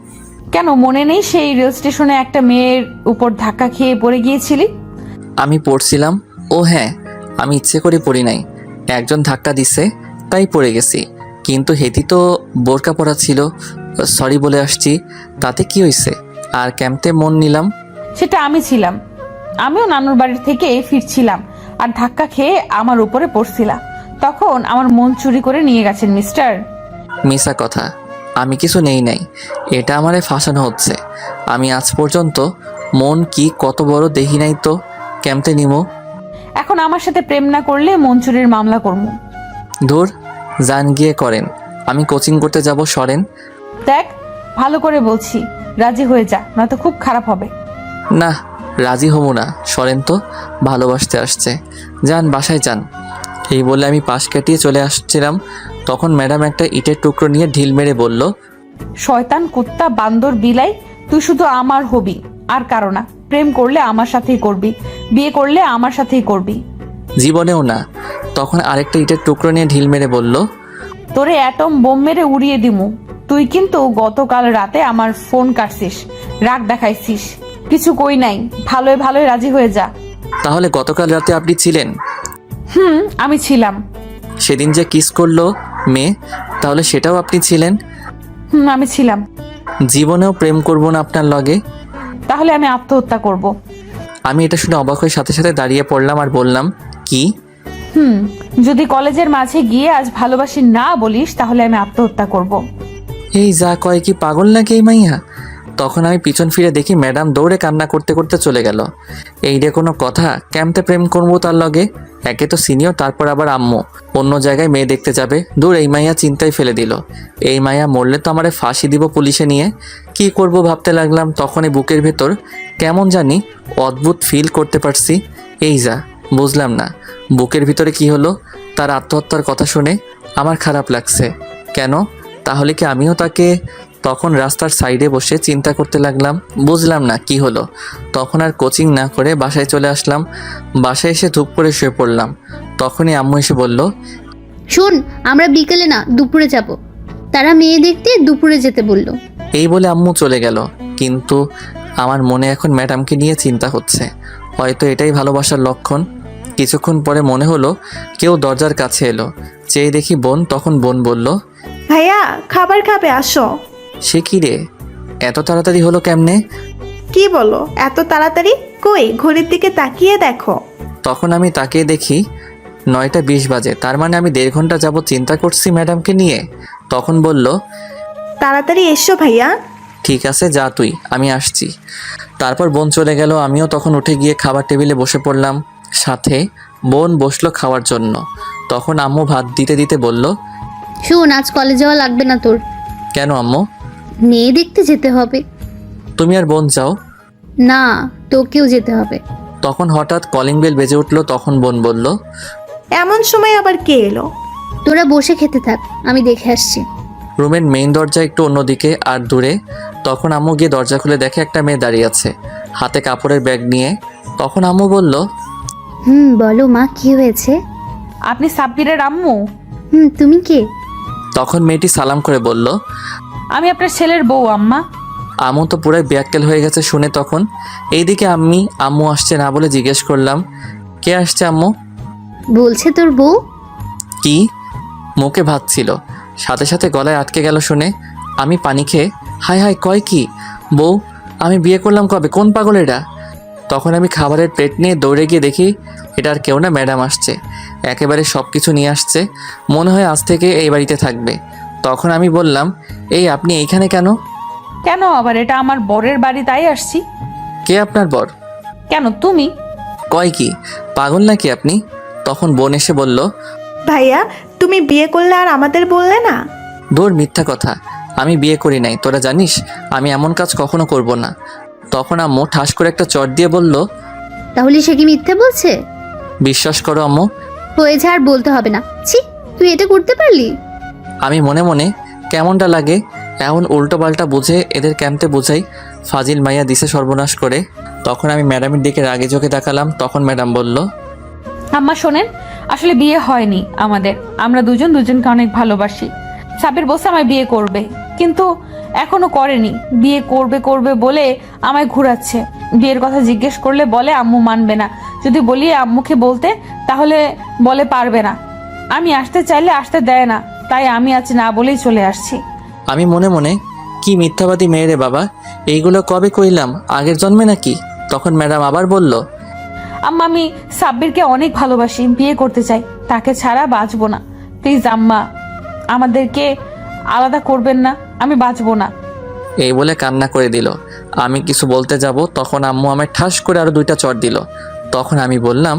কেন মনে নেই সেই রেল স্টেশনে একটা মেয়ের উপর ধাক্কা খেয়ে পড়ে গিয়েছিলি? আমি পড়ছিলাম। ও হ্যাঁ, আমি ইচ্ছে করে পড়ি নাই, একজন ধাক্কা দিছে তাই পড়ে গেছি। কিন্তু হেতি তো বোরকা পরা ছিল, সরি বলে আসছি, তাতে কি হয়েছে? আর ক্যাম্পে মন নিলাম। সেটা আমি ছিলাম, আমিও নানুর বাড়ি থেকে ফিরছিলাম আর ধাক্কা খেয়ে আমার উপরে পড়ছিলাম, তখন আমার মন চুরি করে নিয়ে গেছেন মিস্টার। মিশা কথা, আমি কিছু নেই নাই, এটা আমারে ফাঁসানো হচ্ছে। আমি আজ পর্যন্ত মন কি কত বড় দেখি নাই তো ক্যাম্পে নিমো। এখন আমার সাথে প্রেম না করলে মন চুরির মামলা করবো। ধুর, যান গিয়ে করেন, আমি কোচিং করতে যাব, সরেন। দেখ, ভালো করে বলছি, রাজি হয়ে যা, নয়তো খুব খারাপ হবে। না, রাজি হবো না, সরেন তো, ভালোবাসতে আসছে, যান বাসায় যান। এই বলে আমি পাশ কাটিয়ে চলে আসছিলাম, তখন ম্যাডাম একটা ইটের টুকরো নিয়ে ঢিল মেরে বলল, শয়তান, কুত্তা, বান্দর, বিলাই, তুই শুধু আমার হবি আর কারো না। প্রেম করলে আমার সাথেই করবি, বিয়ে করলে আমার সাথেই করবি। জীবনেও না। তখন আরেকটা ইটের টুকরো নিয়ে ঢিল মেরে বলল, তোরে অ্যাটম বোম মেরে উড়িয়ে দিমু। তুই কিন্তু গতকাল রাতে আমার ফোন কাটছিস, রাগ দেখাইছিস, কিছু কই নাই, ভালোই ভালোই রাজি হয়ে যা। তাহলে গতকাল রাতে আপনি ছিলেন? আমি ছিলাম। সেদিন যে কিস করলো মেয়ে, তাহলে সেটাও আপনি ছিলেন? আমি ছিলাম। জীবনেও প্রেম করব না আপনার লগে। তাহলে আমি আত্মহত্যা করব। আমি এটা শুনে অবাক হয়ে সাথে সাথে দাঁড়িয়ে পড়লাম আর বললাম, কি? যদি কলেজের মাঝে গিয়ে আজ ভালোবাসি না বলিস, তাহলে আমি আত্মহত্যা করব। এই যা কয়, কি পাগল নাকি এই মাইয়া? তখন আমি পিছন ফিরে দেখি ম্যাডাম দৌড়ে কান্না করতে করতে চলে গেল। এই রে কোনো কথা, ক্যাম্পে প্রেম করবো তার লগে? একে তো সিনিয়র, তারপর আবার আম্মু অন্য জায়গায় মেয়ে দেখতে যাবে। দূর, এই মাইয়া চিন্তায় ফেলে দিল। এই মাইয়া মরলে তো আমারে ফাঁসি দিব পুলিশে নিয়ে। কি করব ভাবতে লাগলাম, তখনই বুকের ভেতর কেমন জানি অদ্ভুত ফিল করতে পারছি। এই যা, বুঝলাম না বুকের ভিতরে কি হলো। তার আত্মহত্যার কথা শুনে আমার খারাপ লাগছে। কেন? তাহলে কি আমিও তাকে? তখন রাস্তার সাইডে বসে চিন্তা করতে লাগলাম, বুঝলাম না কি হলো। তখন আর কোচিং না করে বাসায় চলে আসলাম। বাসায় এসে ধূপ করে শুয়ে পড়লাম। তখনই আম্মু এসে বলল, শোন, আমরা বিকেলে না দুপুরে যাব, তারা মেয়ে দেখতে দুপুরে যেতে বললো। এই বলে আম্মু চলে গেল। কিন্তু আমার মনে এখন ম্যাডামকে নিয়ে চিন্তা হচ্ছে, হয়তো এটাই ভালোবাসার লক্ষণ। কিছুক্ষণ পরে মনে হলো কেউ দরজার কাছে এলো। চেয়ে দেখি বোন। তখন বোন বলল, ভাইয়া, খাবার খাবে, আসো। সে কি রে, এত তাড়াতাড়ি হলো কেমনে? কি বলো এত তাড়াতাড়ি? কই, ঘড়ির দিকে তাকিয়ে দেখো। তখন আমি তাকিয়ে দেখি 9টা 20 বাজে, তার মানে আমি 1.5 ঘন্টা যাবত চিন্তা করছি ম্যাডামকে নিয়ে। তখন বলল, তাড়াতাড়ি এসো ভাইয়া। ঠিক আছে, যা তুই, আমি আসছি। তারপর বোন চলে গেল। আমিও তখন উঠে গিয়ে খাবার টেবিলে বসে পড়লাম। সাথে বোন বসলো খাওয়ার জন্য। তখন আম্মু ভাত দিতে দিতে বলল, শোন, আজ কলেজ যাওয়া লাগবে না তোর। কেন আম্মু? মেয়ে দেখতে যেতে হবে। তুমি আর বোন যাও। না, তোকেও যেতে হবে। তখন হঠাৎ কলিং বেল বেজে উঠলো। তখন বোন বলল, এমন সময় আবার কে এলো? তোরা বসে খেতে থাক, আমি দেখে আসছি। রুমের মেইন দরজা একটু অন্যদিকে আর দূরে। তখন আম্মু গিয়ে দরজা খুলে দেখে একটা মেয়ে দাঁড়িয়ে আছে, হাতে কাপড়ের ব্যাগ নিয়ে। তখন আম্মু বলল, বলো মা, কি হয়েছে? আপনি সাব্বিরের আম্মু? তুমি কে? তখন মেয়েটি সালাম করে বলল, আমি আপনার ছেলের বউ আম্মা। আম্মু তো পুরাই ব্যাককেল হয়ে গেছে শুনে। তখন এইদিকে আমি আম্মু আসছে না বলে জিজ্ঞেস করলাম, কে আসছে আম্মু? বলছে তোর বউ। কি? মুখে ভাত ছিল, সাথে সাথে গলায় আটকে গেল শুনে আমি পানি খেয়ে, হায় হায় কয় কি? বউ? আমি বিয়ে করলাম কবে? কোন পাগল এটা? তখন আমি খাবারের প্লেট নিয়ে দৌড়ে গিয়ে দেখি এটা আর কেউ না, ম্যাডাম আসছে। একেবারে সব কিছু নিয়ে আসছে, মনে হয় আজ থেকে এই বাড়িতে থাকবে। তখন আমি বললাম, এই আপনি এইখানে কেন? কেন আবার? এটা আমার বরের বাড়ি, তাই আসছি। কে আপনার বর? কেন, তুমি? কয় কি? পাগল নাকি আপনি? তখন বোন এসে বলল, ভাইয়া, তুমি বিয়ে করলে আর আমাদের বললে না? দূর, মিথ্যা কথা, আমি বিয়ে করি নাই। তোরা জানিস আমি এমন কাজ কখনো করব না। তখন আম্মু ঠাস করে একটা চট দিয়ে বলল, তাহলে সে কি মিথ্যে বলছে? বিশ্বাস করো আম্মু। হয়েছে, আর বলতে হবে না। ছি, তুই এটা করতে পারলি? আমি মনে মনে কেমনটা লাগে এমন উল্টো পাল্টা বুঝে এদের ক্যাম্পে বোঝাই, ফাজিল মাইয়া দিছে সর্বনাশ করে। তখন আমি ম্যাডামের দিকে রাগে চোখে তাকালাম। তখন ম্যাডাম বলল, আম্মা শোনেন, আসলে বিয়ে হয়নি আমাদের। আমরা দুজনকে অনেক ভালোবাসি। সাব্বির বলছে আমায় বিয়ে করবে, কিন্তু এখনো করেনি। বিয়ে করবে বলে আমায় ঘুরাচ্ছে। বিয়ের কথা জিজ্ঞেস করলে বলে আম্মু মানবে না। যদি বলি আম্মুকে বলতে, তাহলে বলে পারবে না। আমি আসতে চাইলে আসতে দেয় না, তাই আমি আজ না বলেই চলে আসছি। আমি মনে মনে, কি মিথ্যাবাদী মেয়ে রে বাবা, এইগুলো কবে কইলাম? আগের জন্মে নাকি? তখন ম্যাডাম আবার বলল, আম্মা, আমি সাব্বিরকে অনেক ভালোবাসি, বিয়ে করতে চাই, তাকে ছাড়া বাঁচবো না। প্লিজ আম্মা, আমাদেরকে আলাদা করবেন না, আমি বাঁচবো না। এই বলে কান্না করে দিল। আমি কিছু বলতে যাব, তখন আম্মু আমায় ঠাস করে আরো 2টা চড় দিল। তখন আমি বললাম,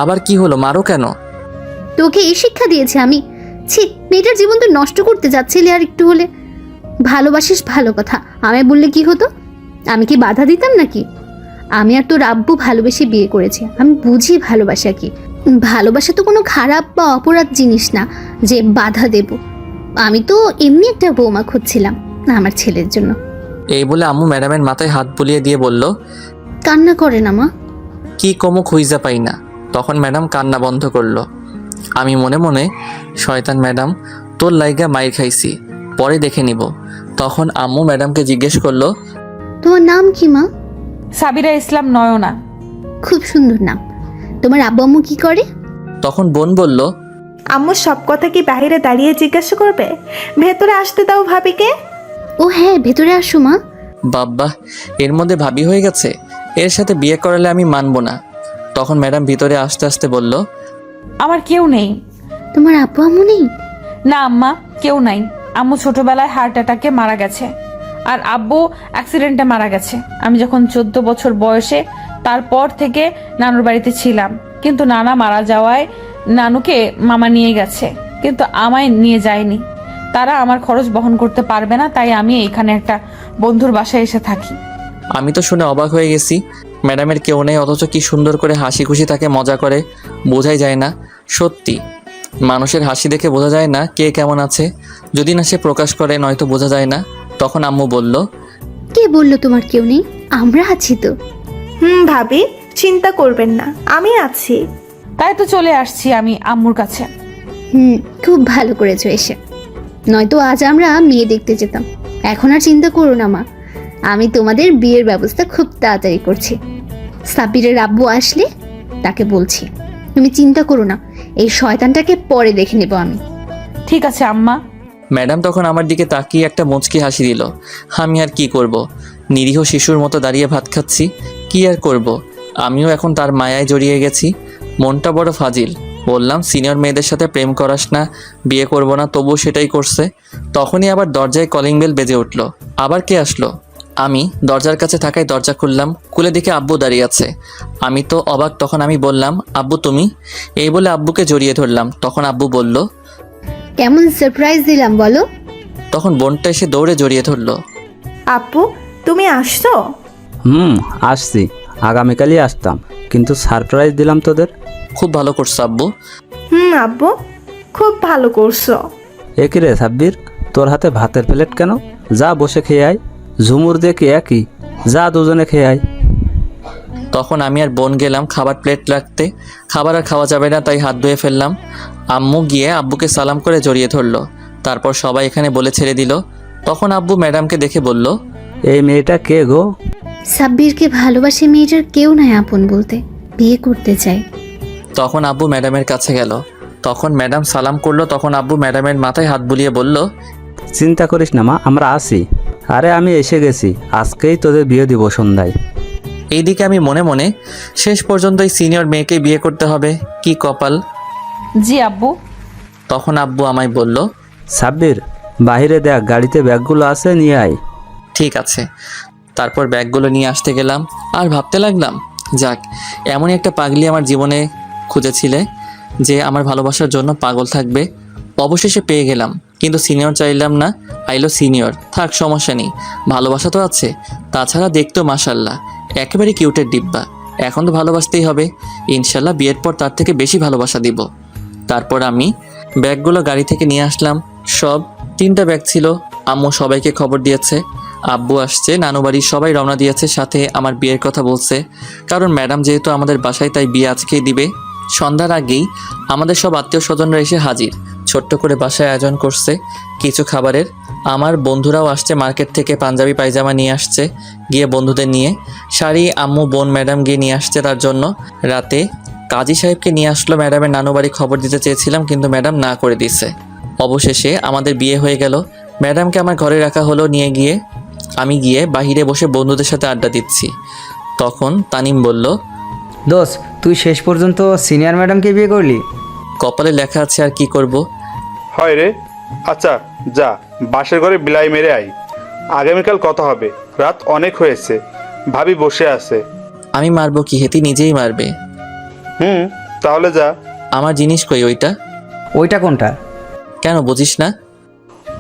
আবার কি হলো, মারো কেন? তোকে এই শিক্ষা দিয়েছি আমি? ছি, মেয়েটার জীবন তুই নষ্ট করতে যাচ্ছিলি। আর একটু হলে ভালোবাসিস, ভালো কথা, আমায় বললে কি হতো? আমি কি বাধা দিতাম নাকি? আমি আর তোর আব্বু ভালোবেসে বিয়ে করেছি। আমি বুঝি ভালোবাসা কি। ভালোবাসা তো কোনো খারাপ বা অপরাধ জিনিস না যে বাধা দেব। আমি তো এমনি একটা বৌমা খুঁজছিলাম আমার ছেলের জন্য। এই বলে আম্মু ম্যাডামের মাথায় হাত বুলিয়ে দিয়ে বলল, কান্না করে না মা। কি কমো খুঁজা পাই না। তখন ম্যাডাম কান্না বন্ধ করলো। আমি মনে মনে, শয়তান ম্যাডাম, তোর লাইগা মাইর খাইছি, পরে দেখে নিব। তখন আম্মু ম্যাডামকে জিজ্ঞেস করলো, তোমার নাম কি মা? সাবিরা ইসলাম নয়না। খুব সুন্দর নাম। তোমার আব্বু আম্মু কি করে? তখন বোন বলল, আম্মু সব কথা কি বাইরে দাঁড়িয়ে জিজ্ঞাসা করবে? ভেতরে আসতে দাও ভাবিকে। ও হ্যাঁ, ভেতরে আসো মা। বাব্বা, এর মধ্যে ভাবি হয়ে গেছে। এর সাথে বিয়ে করালে আমি মানবো না। তখন ম্যাডাম ভিতরে আসতে আসতে বলল, আমার কেউ নেই। তোমার আব্বু আম্মু নেই? না আম্মা, কেউ নাই। আম্মু ছোটবেলায় হার্ট অ্যাটাকে মারা গেছে, আর আব্বু অ্যাক্সিডেন্টে মারা গেছে। আমি যখন 14 বছর বয়সে, তারপর থেকে নানুর বাড়িতে ছিলাম। কিন্তু নানা মারা যাওয়ায় নানুকে মামা নিয়ে গেছে, কিন্তু আমায় নিয়ে যায়নি। তারা আমার খরচ বহন করতে পারবে না, তাই আমি এইখানে একটা বন্ধুর বাসায় এসে থাকি। আমি তো শুনে অবাক হয়ে গেছি। ম্যাডামের কেউ নেই, অথচ কি সুন্দর করে হাসি খুশি তাকে মজা করে, বোঝাই যায় না। সত্যি মানুষের হাসি দেখে বোঝা যায় না কে কেমন আছে, যদি না সে প্রকাশ করে, নয়তো বোঝা যায় না। তখন আম্মু বলল, কে বললো তোমার কেউ নেই? আমরা আছি তো। ভাবি, চিন্তা করবেন না, আমি আছি। তাই তো চলে আসছি আমি আম্মুর কাছে। খুব ভালো করেছো এসে, নয়তো আজ আমরা মেয়ে দেখতে যেতাম। এখন আর চিন্তা করো না মা, আমি তোমাদের বিয়ের ব্যবস্থা খুব তাড়াতাড়ি করছি। সাব্বিরের আব্বু আসলে তাকে বলছি। তুমি চিন্তা করো না, এই শয়তানটাকে পরে দেখে নেব আমি। ঠিক আছে আম্মা। ম্যাডাম তখন আমার দিকে তাকিয়ে একটা মুচকি হাসি দিল। আমি আর কি করব, নিরীহ শিশুর মতো দাঁড়িয়ে ভাত খাচ্ছি। কি আর করব, আমিও এখন তার মায়ায় জড়িয়ে গেছি। মনটা বড় ফাজিল। বললাম, সিনিয়র মেয়েদের সাথে প্রেম করাস না, বিয়ে করব না, তবুও সেটাই করছে। তখনই আবার দরজায় কলিং বেল বেজে উঠল। আবার কে আসলো? আমি দরজার কাছে থাকায় দরজা খুললাম, খুলে দেখে আব্বু দাঁড়িয়ে আছে। আমি তো অবাক। তখন আমি বললাম, আব্বু তুমি? এই বলে আব্বুকে জড়িয়ে ধরলাম। তখন আব্বু বলল, কেমন সারপ্রাইজ দিলাম বলো? তখন বোনটা এসে দৌড়ে জড়িয়ে ধরলো। আপু, তুমি আসছো? আসছি। আগামীকালই আসতাম, কিন্তু সারপ্রাইজ দিলাম তোদের। খুব ভালো করছো আব্বু। আব্বু, খুব ভালো করছো। একই রে সাব্বির, তোর হাতে ভাতের প্লেট কেন? যা বসে খেয়ে আয়। ঝুমুর দিয়ে কি একই, যা দুজনে খেয়ে আয়। তখন আমি আর বোন গেলাম খাবার প্লেট রাখতে। খাবার আর খাওয়া যাবে না, তাই হাত ধুয়ে ফেললাম। আম্মু গিয়ে আব্বুকে সালাম করে জড়িয়ে ধরলো। তারপর সবাই এখানে বলে ছেড়ে দিল। তখন আব্বু ম্যাডামকে দেখে বলল, এই মেয়েটা কে গো? সাব্বিরকে ভালোবাসে মেয়েটার কেউ নাই আপন বলতে, বিয়ে করতে চায়। তখন আব্বু ম্যাডামের কাছে গেল। তখন ম্যাডাম সালাম করলো। তখন আব্বু ম্যাডামের মাথায় হাত বুলিয়ে বলল, চিন্তা করিস না মা, আমরা আছি। আরে আমি এসে গেছি, আজকেই তোদের বিয়ে দিব সন্ধ্যায়। এইদিকে আমি মনে মনে, শেষ পর্যন্ত এই সিনিয়র মেয়েকে বিয়ে করতে হবে, কি কপাল। জি আব্বু। তখন আব্বু আমায় বলল, সাব্বির, বাইরে দেখ, গাড়িতে ব্যাগগুলো আছে, নিয়ে আয়। ঠিক আছে। তারপর ব্যাগগুলো নিয়ে আসতে গেলাম আর ভাবতে লাগলাম, যাক, এমনই একটা পাগলি আমার জীবনে খুঁজেছিলে যে আমার ভালোবাসার জন্য পাগল থাকবে। অবশেষে পেয়ে গেলাম, কিন্তু সিনিয়র চাইলাম না, আইলো সিনিয়র। থাক, সমস্যা নেই, ভালোবাসা তো আছে। তাছাড়া দেখতো মাশাল্লাহ একেবারে কিউটের ডিব্বা। এখন তো ভালোবাসতেই হবে, ইনশাল্লাহ বিয়ের পর তার থেকে বেশি ভালোবাসা দিব। তারপর আমি ব্যাগগুলো গাড়ি থেকে নিয়ে আসলাম। সব 3টা ব্যাগ ছিল। আম্মু সবাইকে খবর দিয়েছে, আব্বু আসছে, নানু বাড়ির সবাই রওনা দিয়েছে, সাথে আমার বিয়ের কথা বলছে। কারণ ম্যাডাম যেহেতু আমাদের বাসায়, তাই বিয়ে আজকেই দিবে। সন্ধ্যার আগেই আমাদের সব আত্মীয় স্বজনরা এসে হাজির। ছোট্ট করে বাসায় আয়োজন করছে কিছু খাবারের। আমার বন্ধুরাও আসছে মার্কেট থেকে, পাঞ্জাবি পায়জামা নিয়ে আসছে গিয়ে বন্ধুদের নিয়ে। শাড়ি আম্মু বোন ম্যাডাম গিয়ে নিয়ে আসছে তার জন্য। রাতে কাজী সাহেবকে নিয়ে আসলো ম্যাডামের নানু বাড়ি। খবর দিতে চেয়েছিলাম কিন্তু ম্যাডাম না করে দিছে। অবশেষে আমাদের বিয়ে হয়ে গেল। ম্যাডামকে আমার ঘরে রাখা হলো। নিয়ে গিয়ে আমি গিয়ে বাহিরে বসে বন্ধুদের সাথে আড্ডা দিচ্ছি। তখন তানিম বলল, দোস্ত, তুই শেষ পর্যন্ত সিনিয়র ম্যাডামকে বিয়ে করলি? কপালে লেখা আছে, আর কি করব। হয় রে। আচ্ছা যা, বাসের ঘরে বিলাই মেরে আই। আগামীকাল কথা হবে, রাত অনেক হয়েছে। ভাবি বসে আছে। আমি মারবো কি, হেতি নিজেই মারবে। তাহলে যা। আমার জিনিস কই ওইটা? ওইটা কোনটা? কেন বুঝিস না?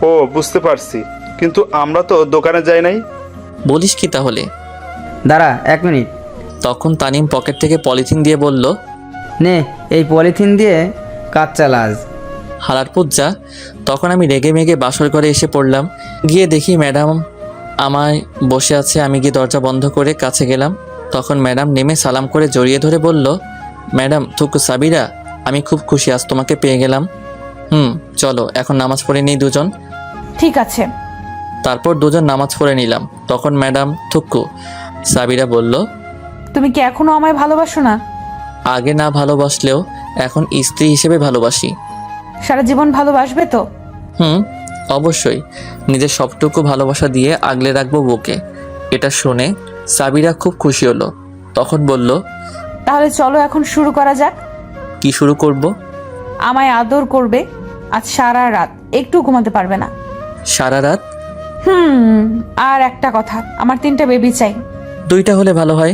ও, বুঝতে পারছি, কিন্তু আমরা তো দোকানে যাই নাই। বলিস কি তাহলে? দাঁড়া 1 মিনিট। তখন তানিম পকেট থেকে পলিথিন দিয়ে বলল, নে, এই পলিথিন দিয়ে কাজ চালা আজ। হালার পুজ্জা। তখন আমি রেগে মেগে বাসর ঘরে এসে পড়লাম। গিয়ে দেখি ম্যাডাম আমায় বসে আছে। আমি গিয়ে দরজা বন্ধ করে কাছে গেলাম। তখন ম্যাডাম নেমে সালাম করে জড়িয়ে ধরে বলল, ম্যাডাম থুকু সাবিরা, আমি খুব খুশি আজ তোমাকে পেয়ে গেলাম। চলো এখন নামাজ পড়ে নিই দুজন। ঠিক আছে। তারপর দুজন নামাজ পড়ে নিলাম। তখন ম্যাডাম থুকু সাবিরা বলল, তুমি কি এখনো আমায় ভালোবাসো না? আগে না ভালোবাসলেও এখন স্ত্রী হিসেবে ভালোবাসি। সারা জীবন ভালোবাসবে তো? অবশ্যই, নিজের সবটুকু ভালোবাসা দিয়ে আগলে রাখবো বুকে। এটা শুনে সাবিরা খুব খুশি হলো। তখন বলল, তাহলে চলো এখন শুরু করা যাক। কি শুরু করব? আমায় আদর করবে আজ সারা রাত, একটু ঘুমাতে পারবে না। সারা রাত? আর একটা কথা, আমার 3টা বেবি চাই। 2টা হলে ভালো হয়।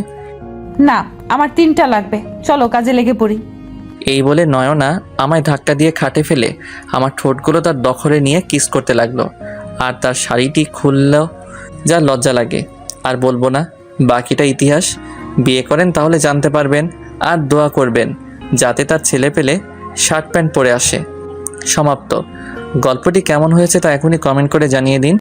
না, আমার 3টা লাগবে। চলো কাজে লেগে পড়ি। এই বলে নয়না আমায় ধাক্কা দিয়ে খাটে ফেলে আমার ঠোঁটগুলো তার দখলে নিয়ে কিস করতে লাগলো। আর তার শাড়িটি খুললেও যা লজ্জা লাগে। আর বলবো না, বাকিটা ইতিহাস। বিয়ে করেন তাহলে জানতে পারবেন। আর দোয়া করবেন যাতে তার ছেলে পেলে শার্ট প্যান্ট পরে আসে। সমাপ্ত। গল্পটি কেমন হয়েছে তা এখনই কমেন্ট করে জানিয়ে দিন।